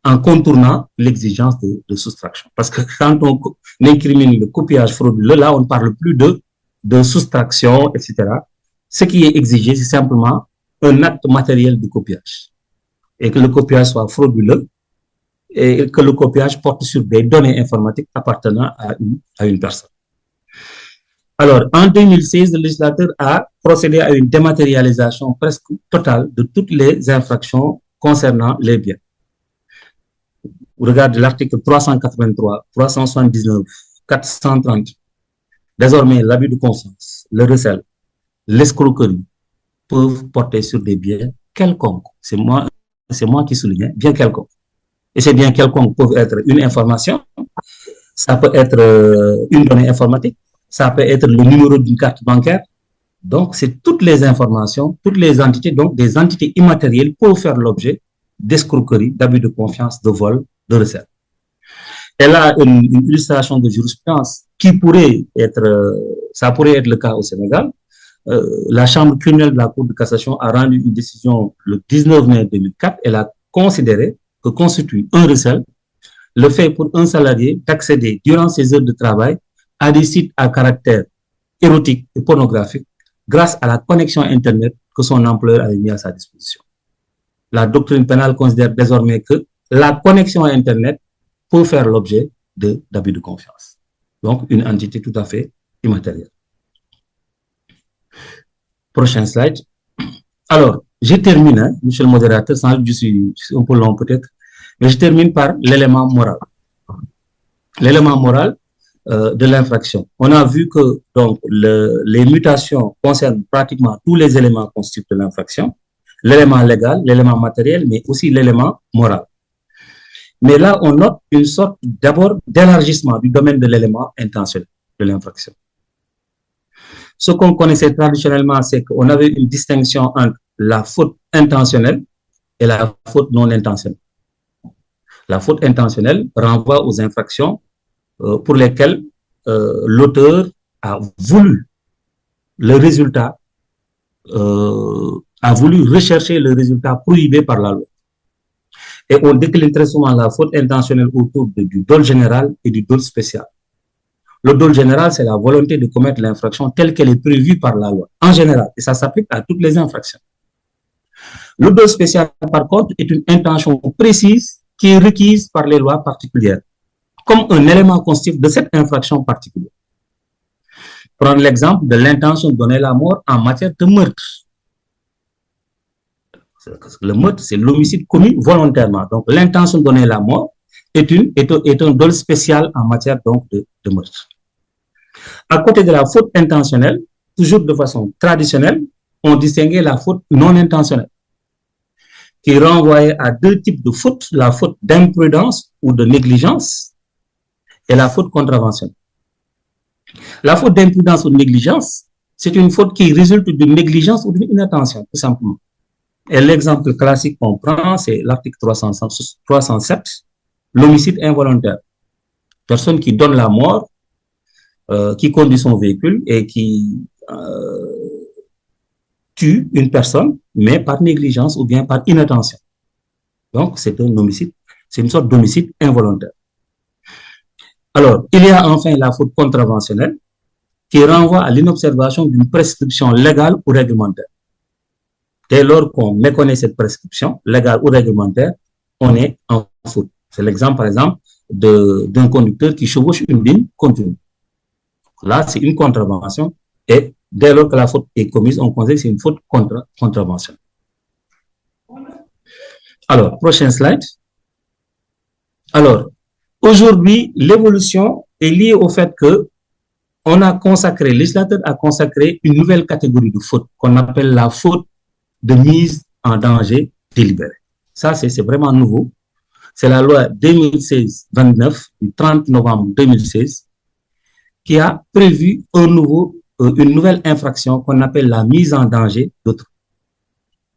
en contournant l'exigence de soustraction. Parce que quand on incrimine le copiage frauduleux, là, on ne parle plus de soustraction, etc. Ce qui est exigé, c'est simplement un acte matériel de copiage. Et que le copiage soit frauduleux, et que le copiage porte sur des données informatiques appartenant à une personne. Alors, en 2016, le législateur a procédé à une dématérialisation presque totale de toutes les infractions concernant les biens. Regardez l'article 383, 379, 430. Désormais, l'abus de confiance, le recel, l'escroquerie peuvent porter sur des biens quelconques. C'est moi qui souligne, bien quelconques. Et ces biens quelconques peuvent être une information, ça peut être une donnée informatique, ça peut être le numéro d'une carte bancaire. Donc, c'est toutes les informations, toutes les entités, donc des entités immatérielles peuvent faire l'objet d'escroquerie, d'abus de confiance, de vol, de recel. Et là, une illustration de jurisprudence qui pourrait être, ça pourrait être le cas au Sénégal. La Chambre criminelle de la Cour de cassation a rendu une décision le 19 mai 2004. Elle a considéré que constitue un recel le fait pour un salarié d'accéder durant ses heures de travail à des sites à caractère érotique et pornographique grâce à la connexion Internet que son employeur avait mis à sa disposition. La doctrine pénale considère désormais que la connexion à Internet peut faire l'objet d'abus de confiance. Donc, une entité tout à fait immatérielle. Prochain slide. Alors, je termine, hein, monsieur le modérateur, sans doute je suis un peu long peut-être, mais je termine par l'élément moral. L'élément moral de l'infraction. On a vu que donc les mutations concernent pratiquement tous les éléments constitutifs de l'infraction. l'élément légal, l'élément matériel, mais aussi l'élément moral. Mais là, on note une sorte d'abord d'élargissement du domaine de l'élément intentionnel de l'infraction. Ce qu'on connaissait traditionnellement, c'est qu'on avait une distinction entre la faute intentionnelle et la faute non intentionnelle. La faute intentionnelle renvoie aux infractions pour lesquelles l'auteur a voulu le résultat, a voulu rechercher le résultat prohibé par la loi. Et on décline très souvent la faute intentionnelle autour du dol général et du dol spécial. Le dol général, c'est la volonté de commettre l'infraction telle qu'elle est prévue par la loi, en général, et ça s'applique à toutes les infractions. Le dol spécial, par contre, est une intention précise qui est requise par les lois particulières, comme un élément constitutif de cette infraction particulière. Prendre l'exemple de l'intention de donner la mort en matière de meurtre. Le meurtre, c'est l'homicide commis volontairement. Donc, l'intention de donner la mort est un dol spécial en matière donc, de meurtre. À côté de la faute intentionnelle, toujours de façon traditionnelle, on distinguait la faute non intentionnelle, qui renvoyait à deux types de fautes, la faute d'imprudence ou de négligence et la faute contraventionnelle. La faute d'imprudence ou de négligence, c'est une faute qui résulte d'une négligence ou d'une inattention, tout simplement. Et l'exemple classique qu'on prend, c'est l'article 307, l'homicide involontaire. Personne qui donne la mort, qui conduit son véhicule et qui tue une personne, mais par négligence ou bien par inattention. Donc, c'est un homicide, c'est une sorte d'homicide involontaire. Alors, il y a enfin la faute contraventionnelle qui renvoie à l'inobservation d'une prescription légale ou réglementaire. Dès lors qu'on méconnaît cette prescription légale ou réglementaire, on est en faute. C'est l'exemple, par exemple, d'un conducteur qui chevauche une ligne continue. Là, c'est une contravention et dès lors que la faute est commise, on considère que c'est une faute contravention. Alors, prochain slide. Alors, aujourd'hui, l'évolution est liée au fait que le législateur a consacré une nouvelle catégorie de faute qu'on appelle la faute de mise en danger délibéré. Ça, c'est vraiment nouveau. C'est la loi 2016-29 du 30 novembre 2016 qui a prévu une nouvelle infraction qu'on appelle la mise en danger d'autrui.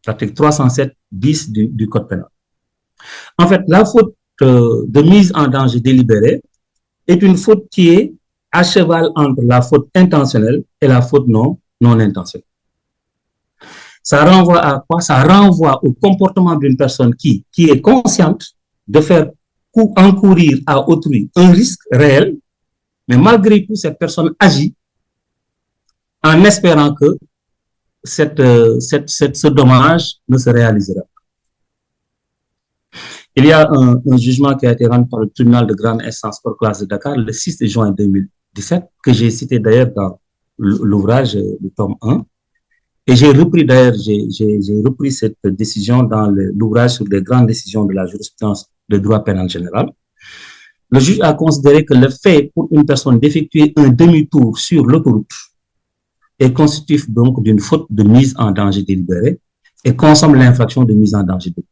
L'article 307 bis du Code pénal. En fait, la faute de mise en danger délibéré est une faute qui est à cheval entre la faute intentionnelle et la faute non intentionnelle. Ça renvoie à quoi? Ça renvoie au comportement d'une personne qui est consciente de faire encourir à autrui un risque réel, mais malgré tout, cette personne agit en espérant que ce dommage ne se réalisera pas. Il y a un jugement qui a été rendu par le tribunal de grande instance hors classe de Dakar le 6 juin 2017, que j'ai cité d'ailleurs dans l'ouvrage du tome 1. Et j'ai repris cette décision dans l'ouvrage sur les grandes décisions de la jurisprudence de droit pénal général. Le juge a considéré que le fait pour une personne d'effectuer un demi-tour sur l'autoroute est constitutif donc d'une faute de mise en danger délibéré et consomme l'infraction de mise en danger délibéré.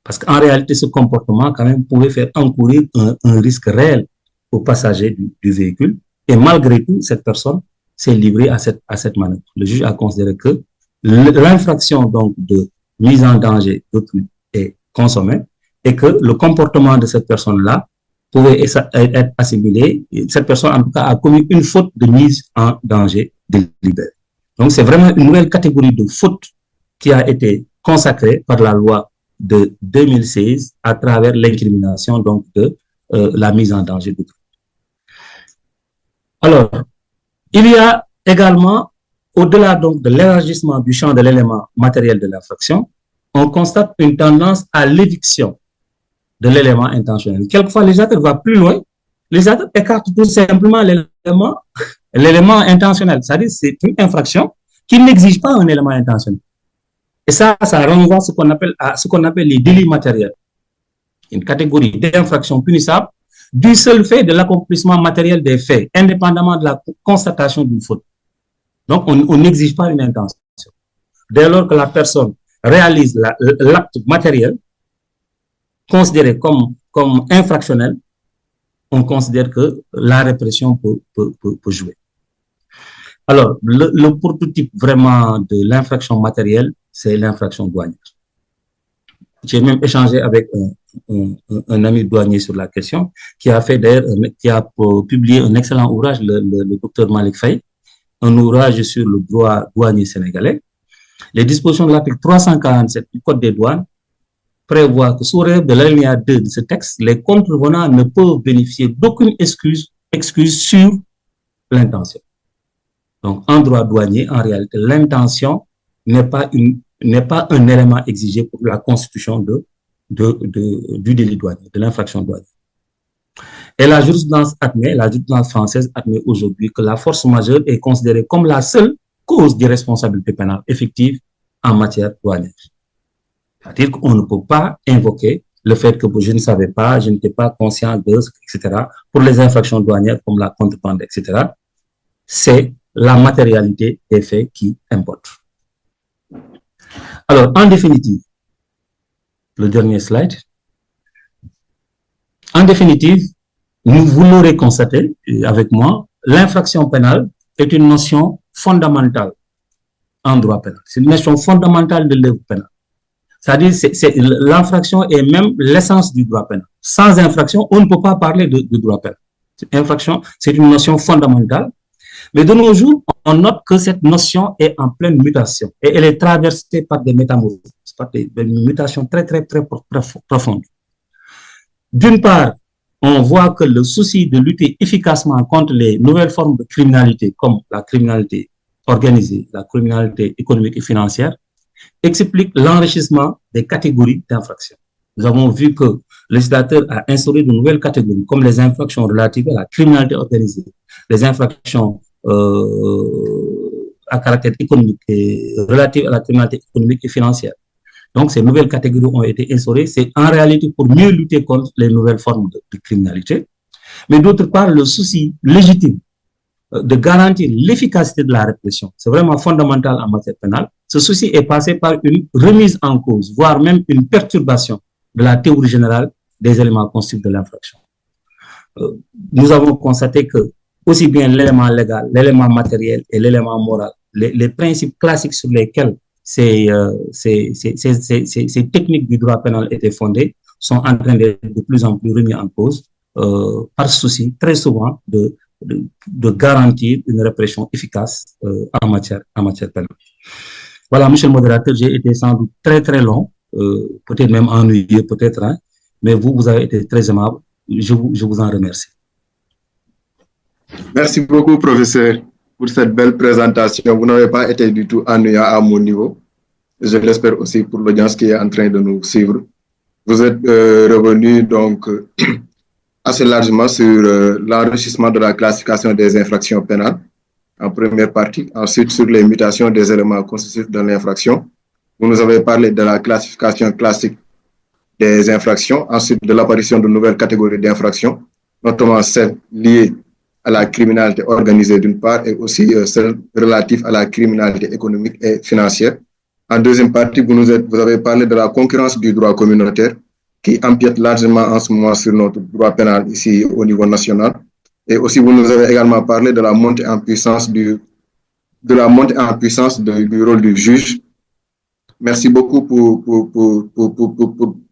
Parce qu'en réalité, ce comportement quand même pouvait faire encourir un risque réel aux passagers du véhicule. Et malgré tout, cette personne s'est livrée à cette manœuvre. Le juge a considéré que l'infraction donc de mise en danger d'autrui est consommée et que le comportement de cette personne-là pouvait être assimilé. Cette personne, en tout cas, a commis une faute de mise en danger délibéré. Donc, c'est vraiment une nouvelle catégorie de faute qui a été consacrée par la loi de 2016 à travers l'incrimination donc de la mise en danger d'autrui. Alors, il y a également, au-delà donc de l'élargissement du champ de l'élément matériel de l'infraction, on constate une tendance à l'éviction de l'élément intentionnel. Quelquefois, le législateur va plus loin, le législateur écarte tout simplement l'élément intentionnel. C'est-à-dire c'est une infraction qui n'exige pas un élément intentionnel. Et ça renvoie à ce qu'on appelle les délits matériels. Une catégorie d'infractions punissables du seul fait de l'accomplissement matériel des faits, indépendamment de la constatation d'une faute. Donc, on n'exige pas une intention. Dès lors que la personne réalise l'acte matériel considéré comme infractionnel, on considère que la répression peut jouer. Alors, le prototype vraiment de l'infraction matérielle, c'est l'infraction douanière. J'ai même échangé avec un ami douanier sur la question, qui a publié un excellent ouvrage, le docteur Malik Faye, un ouvrage sur le droit douanier sénégalais. Les dispositions de l'article 347 du Code des douanes prévoient que sous réserve de l'alinéa 2 de ce texte, les contrevenants ne peuvent bénéficier d'aucune excuse sur l'intention. Donc, en droit douanier, en réalité, l'intention n'est pas un élément exigé pour la constitution du délit douanier, de l'infraction douanière. Et la jurisprudence française admet aujourd'hui que la force majeure est considérée comme la seule cause d'irresponsabilité pénale effective en matière douanière. C'est-à-dire qu'on ne peut pas invoquer le fait que je ne savais pas, je n'étais pas conscient de, etc. Pour les infractions douanières comme la contrebande, etc. C'est la matérialité des faits qui importe. Alors, en définitive, le dernier slide. En définitive, vous l'aurez constaté avec moi, l'infraction pénale est une notion fondamentale en droit pénal. C'est une notion fondamentale de l'œuvre pénale. C'est-à-dire, l'infraction est même l'essence du droit pénal. Sans infraction, on ne peut pas parler de droit pénal. Infraction, c'est une notion fondamentale. Mais de nos jours, on note que cette notion est en pleine mutation et elle est traversée par des métamorphoses, par des mutations très profondes. D'une part, on voit que le souci de lutter efficacement contre les nouvelles formes de criminalité, comme la criminalité organisée, la criminalité économique et financière, explique l'enrichissement des catégories d'infractions. Nous avons vu que le législateur a instauré de nouvelles catégories, comme les infractions relatives à la criminalité organisée, les infractions à caractère économique et relatives à la criminalité économique et financière. Donc, ces nouvelles catégories ont été instaurées. C'est en réalité pour mieux lutter contre les nouvelles formes de criminalité. Mais d'autre part, le souci légitime de garantir l'efficacité de la répression, c'est vraiment fondamental en matière pénale. Ce souci est passé par une remise en cause, voire même une perturbation de la théorie générale des éléments constitutifs de l'infraction. Nous avons constaté que aussi bien l'élément légal, l'élément matériel et l'élément moral, les principes classiques sur lesquels ces techniques du droit pénal étaient fondées sont en train d'être de plus en plus remis en cause par souci très souvent de garantir une répression efficace en matière pénale. Voilà, monsieur le modérateur, j'ai été sans doute très long, peut-être même ennuyeux, peut-être, hein, mais vous avez été très aimable. Je vous en remercie. Merci beaucoup, professeur, pour cette belle présentation. Vous n'avez pas été du tout ennuyant à mon niveau. Je l'espère aussi pour l'audience qui est en train de nous suivre. Vous êtes revenu donc assez largement sur l'enrichissement de la classification des infractions pénales en première partie, ensuite sur les mutations des éléments constitutifs de l'infraction. Vous nous avez parlé de la classification classique des infractions, ensuite de l'apparition de nouvelles catégories d'infractions, notamment celles liées à la criminalité organisée d'une part et aussi celles relatives à la criminalité économique et financière. En deuxième partie, vous avez parlé de la concurrence du droit communautaire qui empiète largement en ce moment sur notre droit pénal ici au niveau national. Et aussi, vous nous avez également parlé de la montée en puissance du rôle du juge. Merci beaucoup pour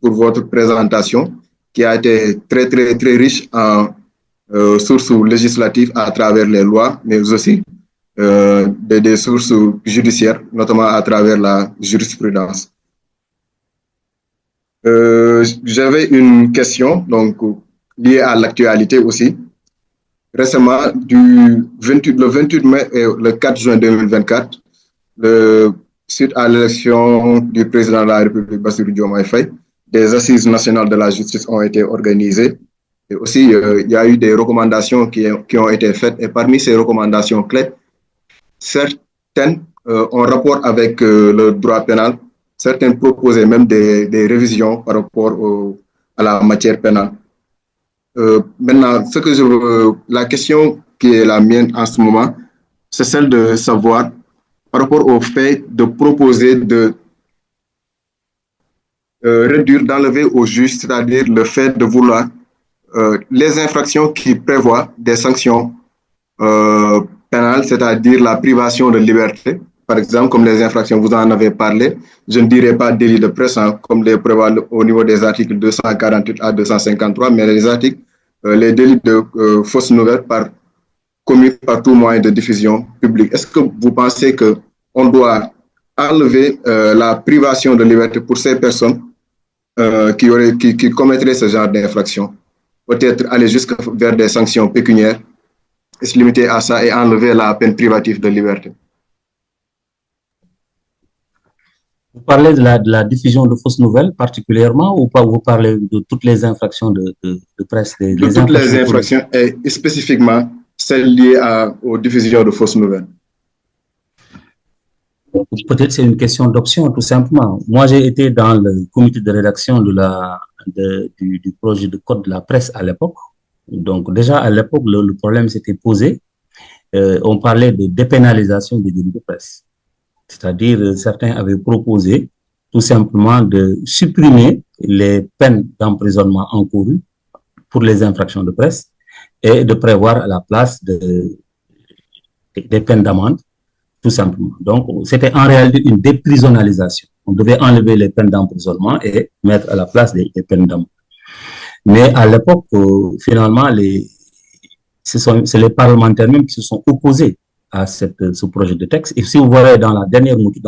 votre présentation qui a été très riche en sources législatives à travers les lois, mais aussi des sources judiciaires, notamment à travers la jurisprudence. J'avais une question donc liée à l'actualité aussi. Récemment, le 28 mai et le 4 juin 2024, suite à l'élection du président de la République, Bassirou Diomaye Faye, des assises nationales de la justice ont été organisées. Et aussi, il y a eu des recommandations qui ont été faites. Et parmi ces recommandations clés, certaines ont rapport avec le droit pénal. Certaines proposaient même des révisions par rapport à la matière pénale. Maintenant, la question qui est la mienne en ce moment, c'est celle de savoir, par rapport au fait de proposer réduire, d'enlever au juge, c'est-à-dire le fait de vouloir les infractions qui prévoient des sanctions pénales, c'est-à-dire la privation de liberté. Par exemple, comme les infractions, vous en avez parlé, je ne dirais pas délit de presse, hein, comme les prévoit au niveau des articles 248 à 253, mais les articles, les délits de fausses nouvelles commis par tout moyen de diffusion publique. Est-ce que vous pensez qu'on doit enlever la privation de liberté pour ces personnes qui commettraient ce genre d'infraction? Peut-être aller jusqu'à vers des sanctions pécuniaires et se limiter à ça et enlever la peine privative de liberté. Vous parlez de la diffusion de fausses nouvelles particulièrement ou pas, vous parlez de toutes les infractions de presse, de toutes les infractions et spécifiquement celles liées aux diffusions de fausses nouvelles? Peut-être c'est une question d'option, tout simplement. Moi, j'ai été dans le comité de rédaction du projet de code de la presse à l'époque. Donc, déjà, à l'époque, le problème s'était posé. On parlait de dépénalisation des délits de presse. C'est-à-dire, certains avaient proposé tout simplement de supprimer les peines d'emprisonnement encourues pour les infractions de presse et de prévoir à la place des peines d'amende, tout simplement. Donc, c'était en réalité une déprisonnalisation. On devait enlever les peines d'emprisonnement et mettre à la place des peines d'amende. Mais à l'époque, finalement, c'est les parlementaires même qui se sont opposés à ce projet de texte. Et si vous voyez dans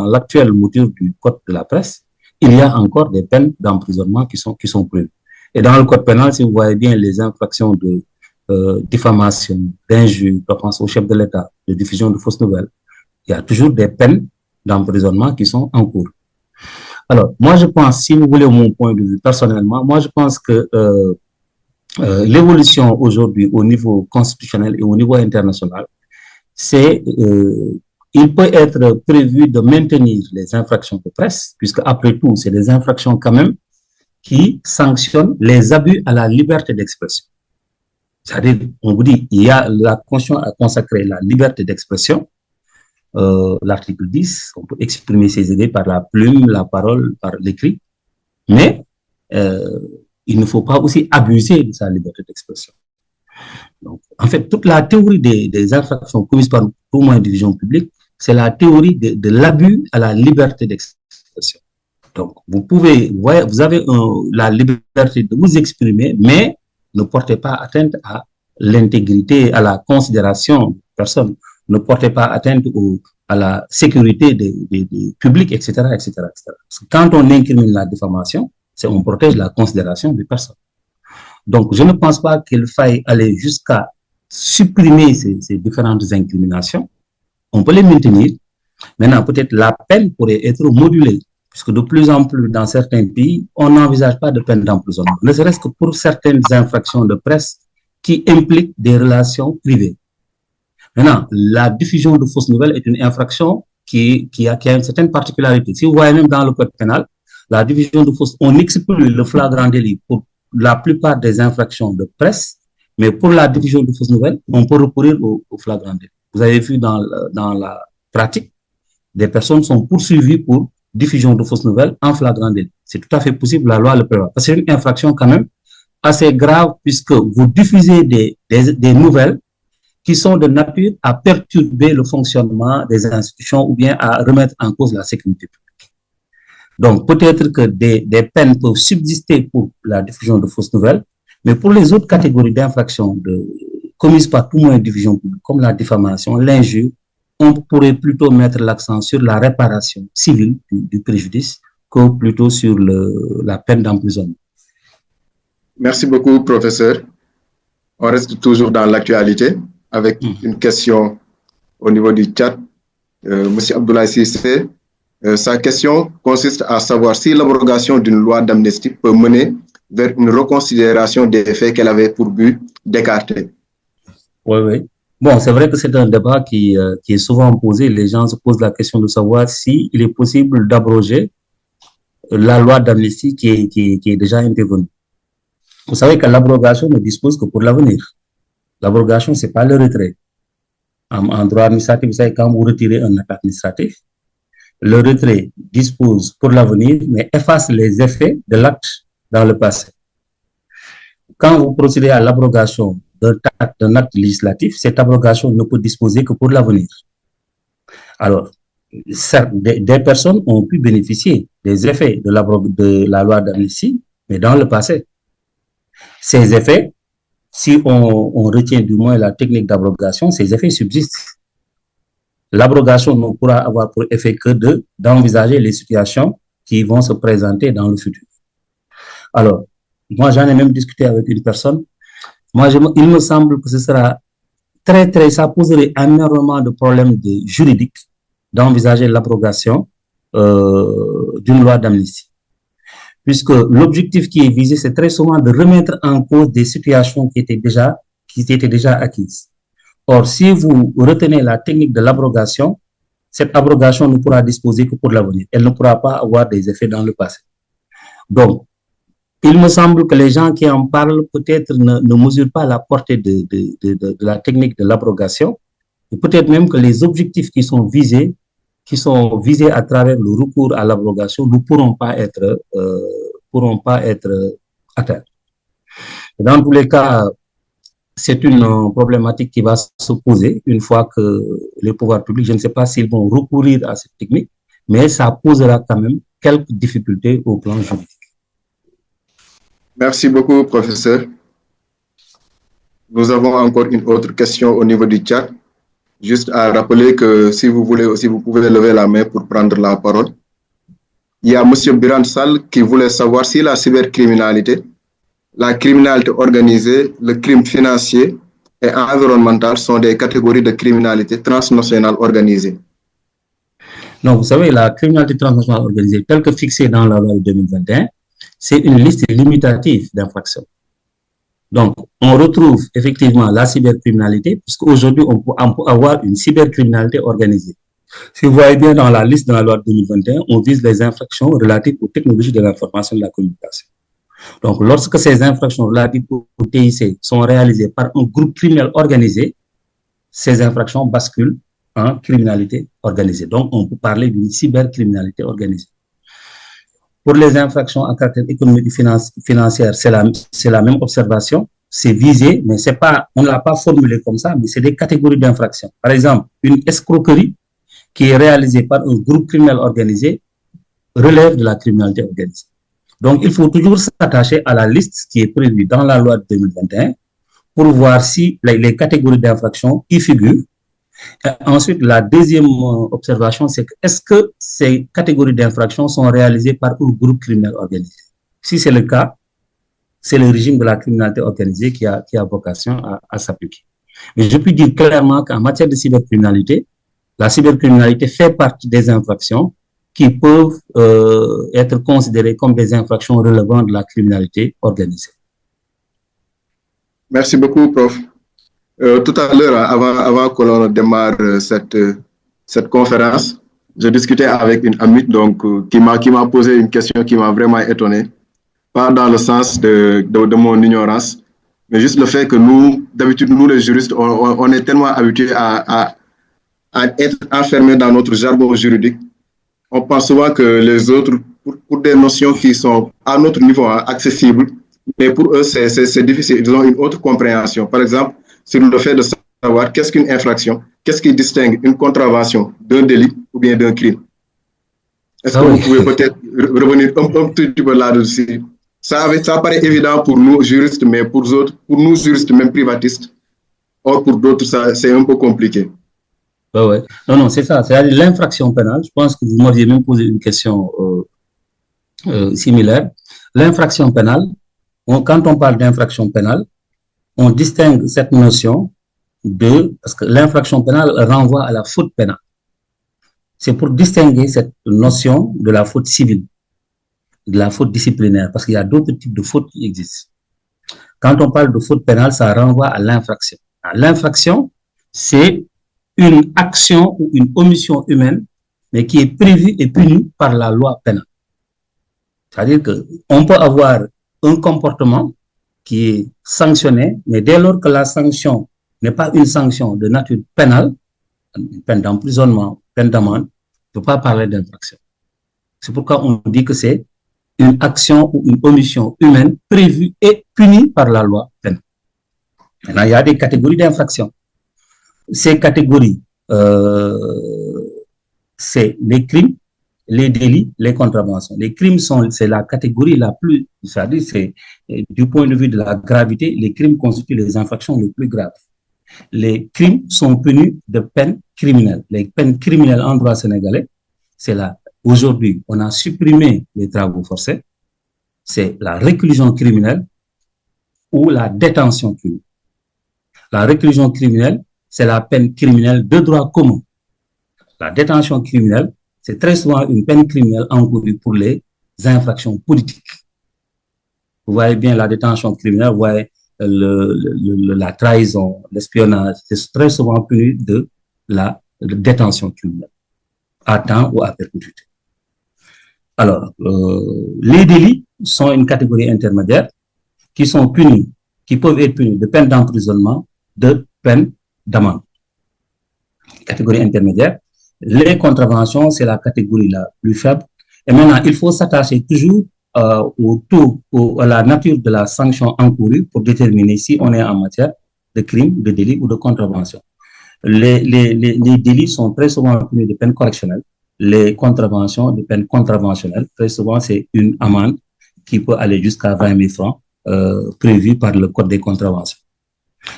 l'actuelle mouture du code de la presse, il y a encore des peines d'emprisonnement qui sont prévues. Et dans le code pénal, si vous voyez bien les infractions de diffamation, d'injure, d'offense au chef de l'État, de diffusion de fausses nouvelles, il y a toujours des peines d'emprisonnement qui sont en cours. Alors, moi, je pense, si vous voulez mon point de vue personnellement, moi, je pense que l'évolution aujourd'hui au niveau constitutionnel et au niveau international, il peut être prévu de maintenir les infractions de presse, puisque après tout, c'est des infractions quand même qui sanctionnent les abus à la liberté d'expression. C'est-à-dire, on vous dit, la Constitution a consacré la liberté d'expression. L'article 10, on peut exprimer ses idées par la plume, la parole, par l'écrit, mais il ne faut pas aussi abuser de sa liberté d'expression. Donc, en fait, toute la théorie des infractions commises par tout moyen de division publique, c'est la théorie de l'abus à la liberté d'expression. Donc, vous avez la liberté de vous exprimer, mais ne portez pas atteinte à l'intégrité, à la considération de personne. Ne portez pas atteinte à la sécurité des publics, etc., etc., etc. Parce que quand on incrimine la diffamation, on protège la considération des personnes. Donc, je ne pense pas qu'il faille aller jusqu'à supprimer ces différentes incriminations. On peut les maintenir. Maintenant, peut-être la peine pourrait être modulée, puisque de plus en plus, dans certains pays, on n'envisage pas de peine d'emprisonnement, ne serait-ce que pour certaines infractions de presse qui impliquent des relations privées. Maintenant, la diffusion de fausses nouvelles est une infraction qui a une certaine particularité. Si vous voyez même dans le code pénal, la diffusion de fausses, on exclut le flagrant délit pour la plupart des infractions de presse, mais pour la diffusion de fausses nouvelles, on peut recourir au flagrant délit. Vous avez vu dans la pratique, des personnes sont poursuivies pour diffusion de fausses nouvelles en flagrant délit. C'est tout à fait possible, la loi le prévoit. Parce que c'est une infraction quand même assez grave puisque vous diffusez des nouvelles qui sont de nature à perturber le fonctionnement des institutions ou bien à remettre en cause la sécurité publique. Donc, peut-être que des peines peuvent subsister pour la diffusion de fausses nouvelles, mais pour les autres catégories d'infractions commises par tout moyen de diffusion publique, comme la diffamation, l'injure, on pourrait plutôt mettre l'accent sur la réparation civile du préjudice que plutôt sur la peine d'emprisonnement. Merci beaucoup, professeur. On reste toujours dans l'actualité avec une question au niveau du chat. Monsieur Abdoulaye Cissé, sa question consiste à savoir si l'abrogation d'une loi d'amnistie peut mener vers une reconsidération des faits qu'elle avait pour but d'écarter. Oui. Bon, c'est vrai que c'est un débat qui est souvent posé. Les gens se posent la question de savoir s'il est possible d'abroger la loi d'amnistie qui est déjà intervenue. Vous savez que l'abrogation ne dispose que pour l'avenir. L'abrogation, c'est pas le retrait. En droit administratif, vous savez, quand vous retirez un acte administratif, Le retrait dispose pour l'avenir, mais efface les effets de l'acte dans le passé. Quand vous procédez à l'abrogation d'un acte législatif, cette abrogation ne peut disposer que pour l'avenir. Alors, certes, des personnes ont pu bénéficier des effets de la loi d'amnistie, mais dans le passé. Ces effets, si on retient du moins la technique d'abrogation, ces effets subsistent. L'abrogation ne pourra avoir pour effet que d'envisager les situations qui vont se présenter dans le futur. Alors, moi, j'en ai même discuté avec une personne. Moi, il me semble que ce sera ça poserait énormément de problèmes juridiques d'envisager l'abrogation d'une loi d'amnistie. Puisque l'objectif qui est visé, c'est très souvent de remettre en cause des situations qui étaient déjà acquises. Or, si vous retenez la technique de l'abrogation, cette abrogation ne pourra disposer que pour l'avenir. Elle ne pourra pas avoir des effets dans le passé. Donc, il me semble que les gens qui en parlent peut-être ne mesurent pas la portée de la technique de l'abrogation, et peut-être même que les objectifs qui sont visés à travers le recours à l'abrogation ne pourront pas être atteints. Dans tous les cas, c'est une problématique qui va se poser une fois que les pouvoirs publics, je ne sais pas s'ils vont recourir à cette technique, mais ça posera quand même quelques difficultés au plan juridique. Merci beaucoup, professeur. Nous avons encore une autre question au niveau du chat. Juste à rappeler que si vous voulez aussi, vous pouvez lever la main pour prendre la parole. Il y a M. Biran Sall qui voulait savoir si la cybercriminalité, la criminalité organisée, le crime financier et environnemental sont des catégories de criminalité transnationale organisée. Non, vous savez, la criminalité transnationale organisée, telle que fixée dans la loi de 2021, c'est une liste limitative d'infractions. Donc, on retrouve effectivement la cybercriminalité, puisqu'aujourd'hui, on peut avoir une cybercriminalité organisée. Si vous voyez bien dans la liste de la loi de 2021, on vise les infractions relatives aux technologies de l'information et de la communication. Donc, lorsque ces infractions relatives au TIC sont réalisées par un groupe criminel organisé, ces infractions basculent en criminalité organisée. Donc, on peut parler d'une cybercriminalité organisée. Pour les infractions à caractère économique et financier, c'est la même observation. C'est visé, mais on ne l'a pas formulé comme ça, mais c'est des catégories d'infractions. Par exemple, une escroquerie qui est réalisée par un groupe criminel organisé relève de la criminalité organisée. Donc, il faut toujours s'attacher à la liste qui est prévue dans la loi de 2021 pour voir si les catégories d'infractions y figurent. Et ensuite, la deuxième observation, c'est que est-ce que ces catégories d'infractions sont réalisées par un groupe criminel organisé? Si c'est le cas, c'est le régime de la criminalité organisée qui a vocation à s'appliquer. Mais je peux dire clairement qu'en matière de cybercriminalité, la cybercriminalité fait partie des infractions qui peuvent être considérées comme des infractions relevant de la criminalité organisée. Merci beaucoup, prof. Tout à l'heure, avant que l'on démarre cette conférence, je discutais avec une amie qui m'a posé une question qui m'a vraiment étonné. Pas dans le sens de mon ignorance, mais juste le fait que d'habitude, nous les juristes, on est tellement habitués à être enfermés dans notre jargon juridique. On pense souvent que les autres, pour des notions qui sont à notre niveau accessibles, mais pour eux, c'est difficile. Ils ont une autre compréhension. Par exemple, sur le fait de savoir qu'est-ce qu'une infraction, qu'est-ce qui distingue une contravention d'un délit ou bien d'un crime. Est-ce que vous pouvez peut-être revenir un petit peu là-dessus? Ça paraît évident pour nous juristes, mais pour nous juristes, même privatistes, or pour d'autres, c'est un peu compliqué. Ouais. Non, c'est ça. C'est-à-dire l'infraction pénale. Je pense que vous m'aviez même posé une question similaire. L'infraction pénale, quand on parle d'infraction pénale, on distingue cette notion parce que l'infraction pénale renvoie à la faute pénale. C'est pour distinguer cette notion de la faute civile, de la faute disciplinaire, parce qu'il y a d'autres types de fautes qui existent. Quand on parle de faute pénale, ça renvoie à l'infraction. L'infraction, c'est une action ou une omission humaine, mais qui est prévue et punie par la loi pénale. C'est-à-dire qu'on peut avoir un comportement qui est sanctionné, mais dès lors que la sanction n'est pas une sanction de nature pénale, une peine d'emprisonnement, peine d'amende, ne peut pas parler d'infraction. C'est pourquoi on dit que c'est une action ou une omission humaine prévue et punie par la loi pénale. Maintenant, il y a des catégories d'infractions. Ces catégories, c'est les crimes, les délits, les contraventions. Les crimes c'est la catégorie la plus, c'est-à-dire, c'est du point de vue de la gravité, les crimes constituent les infractions les plus graves. Les crimes sont punis de peines criminelles. Les peines criminelles en droit sénégalais, c'est là. Aujourd'hui, on a supprimé les travaux forcés, c'est la réclusion criminelle ou la détention criminelle. La réclusion criminelle, c'est la peine criminelle de droit commun. La détention criminelle, c'est très souvent une peine criminelle encourue pour les infractions politiques. Vous voyez bien la détention criminelle, vous voyez la trahison, l'espionnage, c'est très souvent puni de la détention criminelle, à temps ou à perpétuité. Alors, les délits sont une catégorie intermédiaire qui sont punis, qui peuvent être punis de peine d'emprisonnement, de peine d'amende. Catégorie intermédiaire. Les contraventions, c'est la catégorie la plus faible. Et maintenant, il faut s'attacher toujours au taux, à la nature de la sanction encourue pour déterminer si on est en matière de crime, de délit ou de contravention. Les délits sont très souvent punis de peine correctionnelle. Les contraventions de peine contraventionnelle, très souvent, c'est une amende qui peut aller jusqu'à 20 000 francs prévue par le Code des contraventions.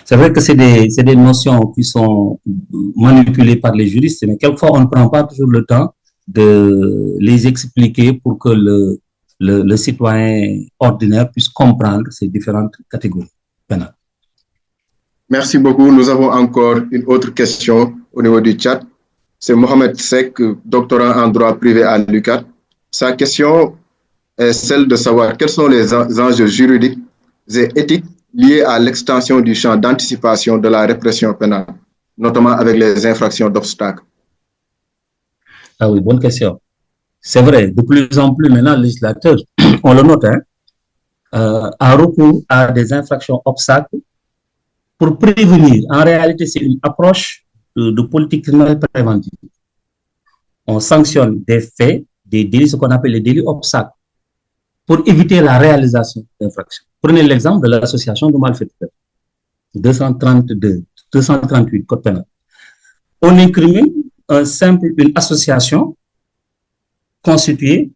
C'est vrai que c'est des notions qui sont manipulées par les juristes, mais quelquefois, on ne prend pas toujours le temps de les expliquer pour que le citoyen ordinaire puisse comprendre ces différentes catégories pénales. Merci beaucoup. Nous avons encore une autre question au niveau du chat. C'est Mohamed Sek, doctorant en droit privé à l'UQAD. Sa question est celle de savoir quels sont les enjeux juridiques et éthiques liés à l'extension du champ d'anticipation de la répression pénale, notamment avec les infractions d'obstacles. Ah oui, bonne question. C'est vrai, de plus en plus maintenant, le législateur, on le note, a recours à des infractions obstacles pour prévenir. En réalité, c'est une approche de politique criminelle préventive. On sanctionne des faits, des délits, ce qu'on appelle les délits obstacles, pour éviter la réalisation d'infractions. Prenez l'exemple de l'association de malfaiteurs, 238 Code pénal. On incrimine une association constituée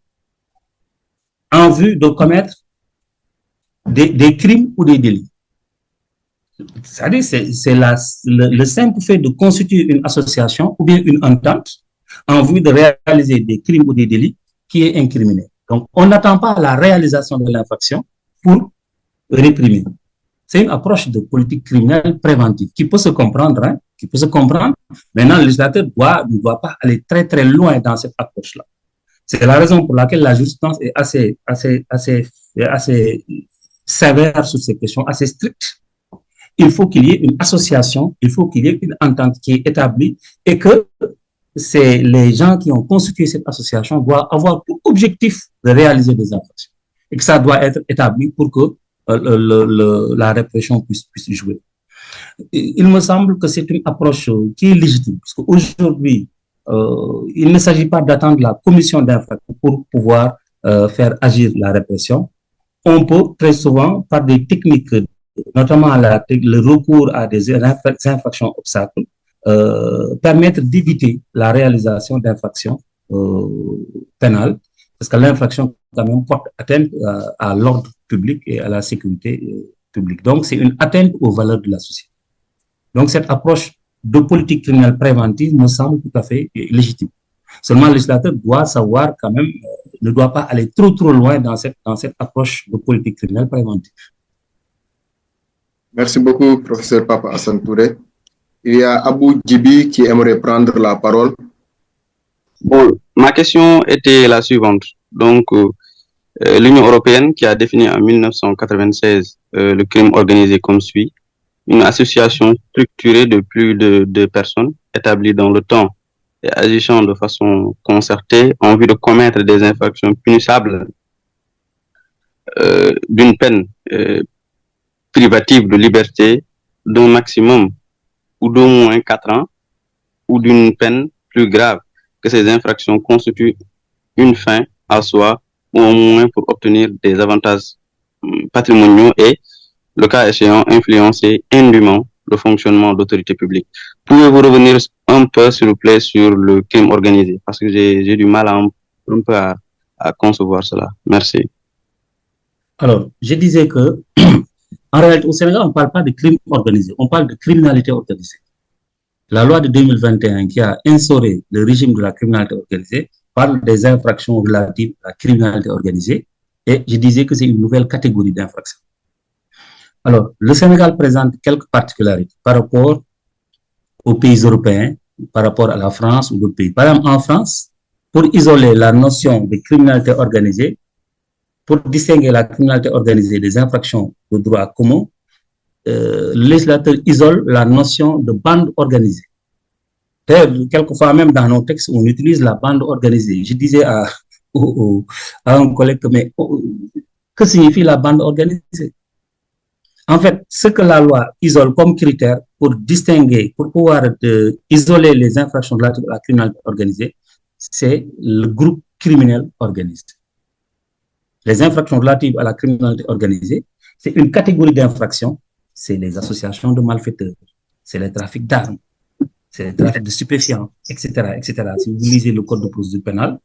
en vue de commettre des crimes ou des délits. C'est-à-dire, c'est le simple fait de constituer une association ou bien une entente en vue de réaliser des crimes ou des délits qui est incriminé. Donc, on n'attend pas la réalisation de l'infraction pour réprimer. C'est une approche de politique criminelle préventive qui peut se comprendre, Maintenant, le législateur ne doit pas aller très, très loin dans cette approche-là. C'est la raison pour laquelle la jurisprudence est assez sévère sur ces questions, assez stricte. Il faut qu'il y ait une association, il faut qu'il y ait une entente qui est établie et que c'est les gens qui ont constitué cette association doivent avoir pour objectif de réaliser des infractions et que ça doit être établi pour que la répression puisse jouer. Il me semble que c'est une approche qui est légitime parce qu'aujourd'hui, il ne s'agit pas d'attendre la commission d'infraction pour pouvoir faire agir la répression. On peut très souvent, par des techniques, notamment le recours à des infractions obstacles, permettre d'éviter la réalisation d'infractions pénales, parce que l'infraction quand même porte atteinte à l'ordre public et à la sécurité publique. Donc, c'est une atteinte aux valeurs de la société. Donc, cette approche de politique criminelle préventive me semble tout à fait légitime. Seulement, le législateur doit savoir quand même, ne doit pas aller trop loin dans cette approche de politique criminelle préventive. Merci beaucoup, professeur Papa Hassan Touré. Il y a Abou Djibi qui aimerait prendre la parole. Bon, ma question était la suivante. Donc, l'Union européenne qui a défini en 1996 le crime organisé comme suit: une association structurée de plus de 2 personnes établies dans le temps et agissant de façon concertée en vue de commettre des infractions punissables d'une peine privative de liberté d'un maximum ou d'au moins 4 ans ou d'une peine plus grave que ces infractions constituent une fin à soi ou au moins pour obtenir des avantages patrimoniaux et, le cas échéant, influencer indûment le fonctionnement d'autorités publiques. Pouvez-vous revenir un peu, s'il vous plaît, sur le crime organisé? Parce que j'ai du mal un peu à concevoir cela. Merci. Alors, je disais que, en réalité, au Sénégal, on ne parle pas de crime organisé, on parle de criminalité organisée. La loi de 2021 qui a instauré le régime de la criminalité organisée parle des infractions relatives à la criminalité organisée et je disais que c'est une nouvelle catégorie d'infractions. Alors, le Sénégal présente quelques particularités par rapport aux pays européens, par rapport à la France ou d'autres pays. Par exemple, en France, pour isoler la notion de criminalité organisée, pour distinguer la criminalité organisée des infractions de droit commun, le législateur isole la notion de bande organisée. Quelquefois, même dans nos textes, on utilise la bande organisée. Je disais à un collègue, mais que signifie la bande organisée? En fait, ce que la loi isole comme critère pour distinguer, pour pouvoir isoler les infractions de la criminalité organisée, c'est le groupe criminel organisé. Les infractions relatives à la criminalité organisée, c'est une catégorie d'infractions, c'est les associations de malfaiteurs, c'est le trafic d'armes, c'est le trafic de stupéfiants, etc., etc. Si vous lisez le code de procédure pénale,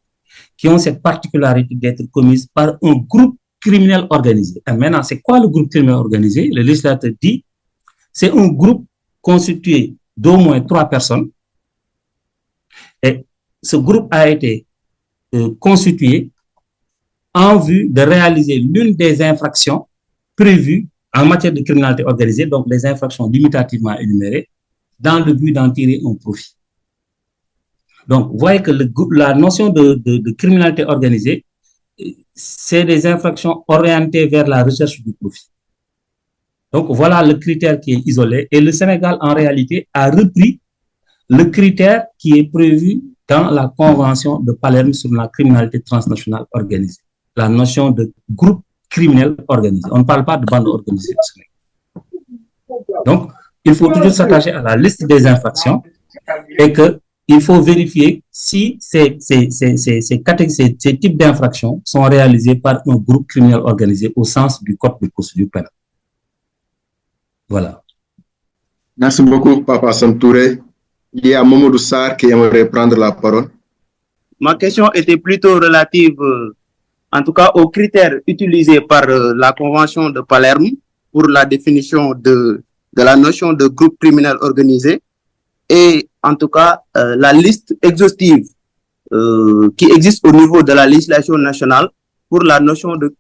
qui ont cette particularité d'être commises par un groupe criminel organisé. Et maintenant, c'est quoi le groupe criminel organisé? Le législateur dit, c'est un groupe constitué d'au moins 3 personnes. Et ce groupe a été constitué en vue de réaliser l'une des infractions prévues en matière de criminalité organisée, donc les infractions limitativement énumérées, dans le but d'en tirer un profit. Donc, vous voyez que la notion de criminalité organisée, c'est des infractions orientées vers la recherche du profit. Donc, voilà le critère qui est isolé. Et le Sénégal, en réalité, a repris le critère qui est prévu dans la Convention de Palerme sur la criminalité transnationale organisée. La notion de groupe criminel organisé. On ne parle pas de bande organisée au Sénégal. Donc, il faut toujours s'attacher à la liste des infractions et qu'il faut vérifier si ces types d'infractions sont réalisés par un groupe criminel organisé au sens du code de procédure pénale. Voilà. Merci beaucoup, Papa Santouré. Il y a Momodou Sarr qui aimerait prendre la parole. Ma question était plutôt relative, en tout cas, aux critères utilisés par la Convention de Palerme pour la définition de la notion de groupe criminel organisé et en tout cas la liste exhaustive qui existe au niveau de la législation nationale pour la notion de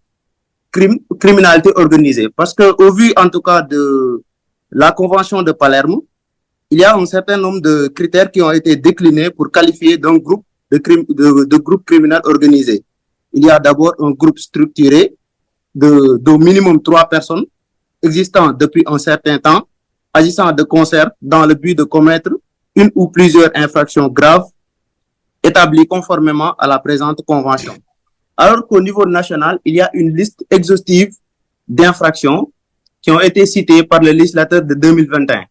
criminalité organisée. Parce que au vu en tout cas de la Convention de Palerme, il y a un certain nombre de critères qui ont été déclinés pour qualifier d'un groupe de groupe criminel organisé. Il y a d'abord un groupe structuré d'au minimum 3 personnes existant depuis un certain temps, agissant de concert dans le but de commettre une ou plusieurs infractions graves établies conformément à la présente convention. Alors qu'au niveau national, il y a une liste exhaustive d'infractions qui ont été citées par le législateur de 2021.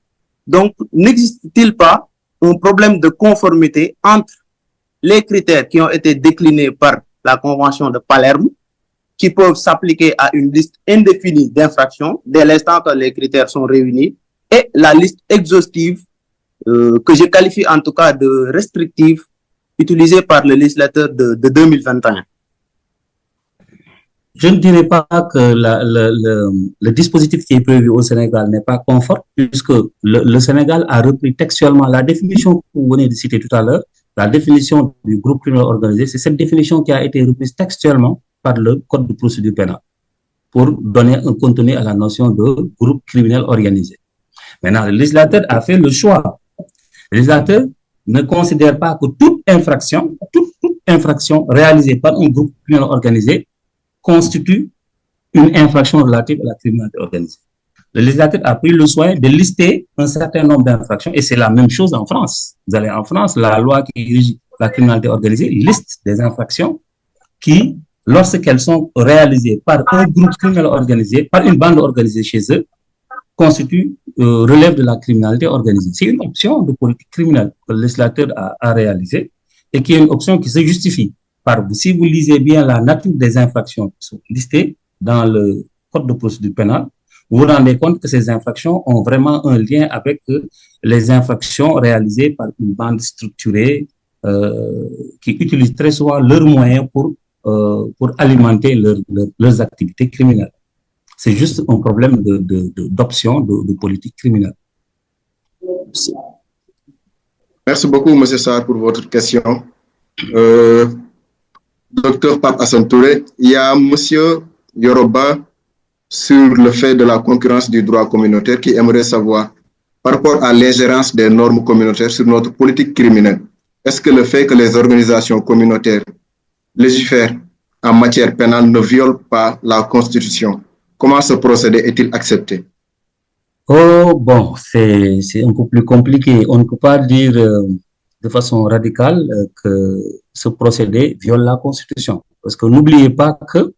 Donc, n'existe-t-il pas un problème de conformité entre les critères qui ont été déclinés par la Convention de Palerme, qui peuvent s'appliquer à une liste indéfinie d'infractions dès l'instant que les critères sont réunis, et la liste exhaustive que je qualifie en tout cas de restrictive utilisée par le législateur de 2021? Je ne dirais pas que le dispositif qui est prévu au Sénégal n'est pas conforme, puisque le Sénégal a repris textuellement la définition que vous venez de citer tout à l'heure, la définition du groupe criminel organisé. C'est cette définition qui a été reprise textuellement par le Code de procédure pénale pour donner un contenu à la notion de groupe criminel organisé. Maintenant, le législateur a fait le choix. Le législateur ne considère pas que toute infraction réalisée par un groupe criminel organisé constitue une infraction relative à la criminalité organisée. Le législateur a pris le soin de lister un certain nombre d'infractions et c'est la même chose en France. Vous allez en France, la loi qui régit la criminalité organisée liste des infractions qui, lorsqu'elles sont réalisées par un groupe criminel organisé, par une bande organisée chez eux, relèvent de la criminalité organisée. C'est une option de politique criminelle que le législateur a réalisée et qui est une option qui se justifie si vous lisez bien la nature des infractions qui sont listées dans le code de procédure pénale, vous vous rendez compte que ces infractions ont vraiment un lien avec les infractions réalisées par une bande structurée qui utilise très souvent leurs moyens pour alimenter leurs activités criminelles. C'est juste un problème d'option de politique criminelle. Merci beaucoup, M. Sarr, pour votre question. Docteur Pape Hassan Touré, il y a M. Yoroba sur le fait de la concurrence du droit communautaire qui aimerait savoir par rapport à l'ingérence des normes communautaires sur notre politique criminelle. Est-ce que le fait que les organisations communautaires légifèrent en matière pénale ne viole pas la Constitution? Comment ce procédé est-il accepté? Oh, bon, c'est un peu plus compliqué. On ne peut pas dire de façon radicale que ce procédé viole la Constitution. Parce que n'oubliez pas que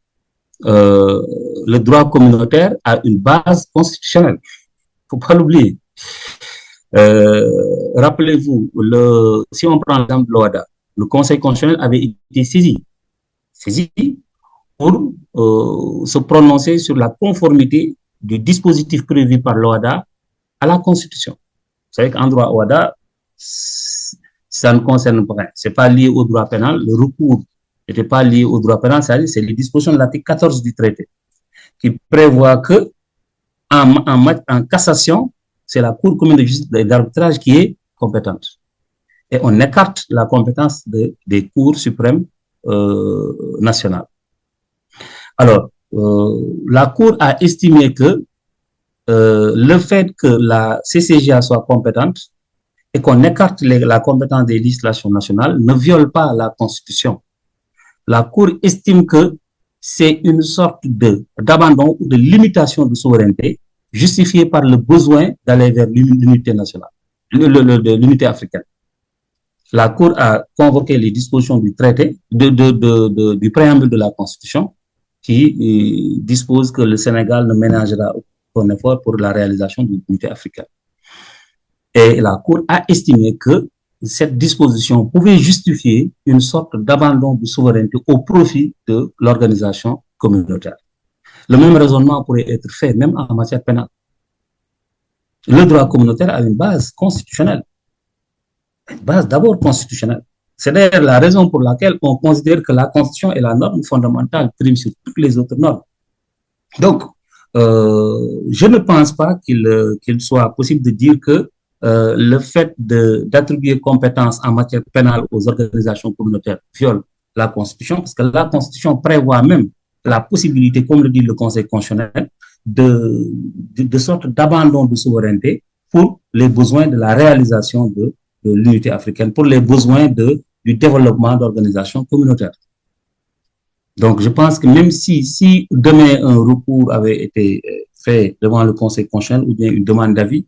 le droit communautaire a une base constitutionnelle. Il ne faut pas l'oublier. Rappelez-vous, si on prend l'exemple de l'OHADA, le Conseil constitutionnel avait été saisi pour se prononcer sur la conformité du dispositif prévu par l'OHADA à la Constitution. Vous savez qu'en droit OHADA, ça ne concerne pas rien. Ce n'est pas lié au droit pénal. Le recours n'était pas lié au droit pénal, c'est les dispositions de l'article 14 du traité qui prévoit que en cassation, c'est la Cour commune de justice d'arbitrage qui est compétente. Et on écarte la compétence des cours suprêmes nationales. Alors, la Cour a estimé que le fait que la CCJA soit compétente et qu'on écarte la compétence des législations nationales ne viole pas la Constitution. La Cour estime que c'est une sorte d'abandon ou de limitation de souveraineté justifiée par le besoin d'aller vers l'unité nationale, l'unité africaine. La Cour a convoqué les dispositions du traité, du préambule de la Constitution, qui dispose que le Sénégal ne ménagera aucun effort pour la réalisation de l'unité africaine. Et la Cour a estimé que cette disposition pouvait justifier une sorte d'abandon de souveraineté au profit de l'organisation communautaire. Le même raisonnement pourrait être fait même en matière pénale. Le droit communautaire a une base constitutionnelle. Une base d'abord constitutionnelle. C'est d'ailleurs la raison pour laquelle on considère que la Constitution est la norme fondamentale prime sur toutes les autres normes. Donc, je ne pense pas qu'il soit possible de dire que le fait d'attribuer compétence en matière pénale aux organisations communautaires viole la Constitution, parce que la Constitution prévoit même la possibilité, comme le dit le Conseil constitutionnel, de sorte d'abandon de souveraineté pour les besoins de la réalisation de l'unité africaine, pour les besoins du développement d'organisations communautaires. Donc, je pense que même si demain un recours avait été fait devant le Conseil constitutionnel ou bien une demande d'avis,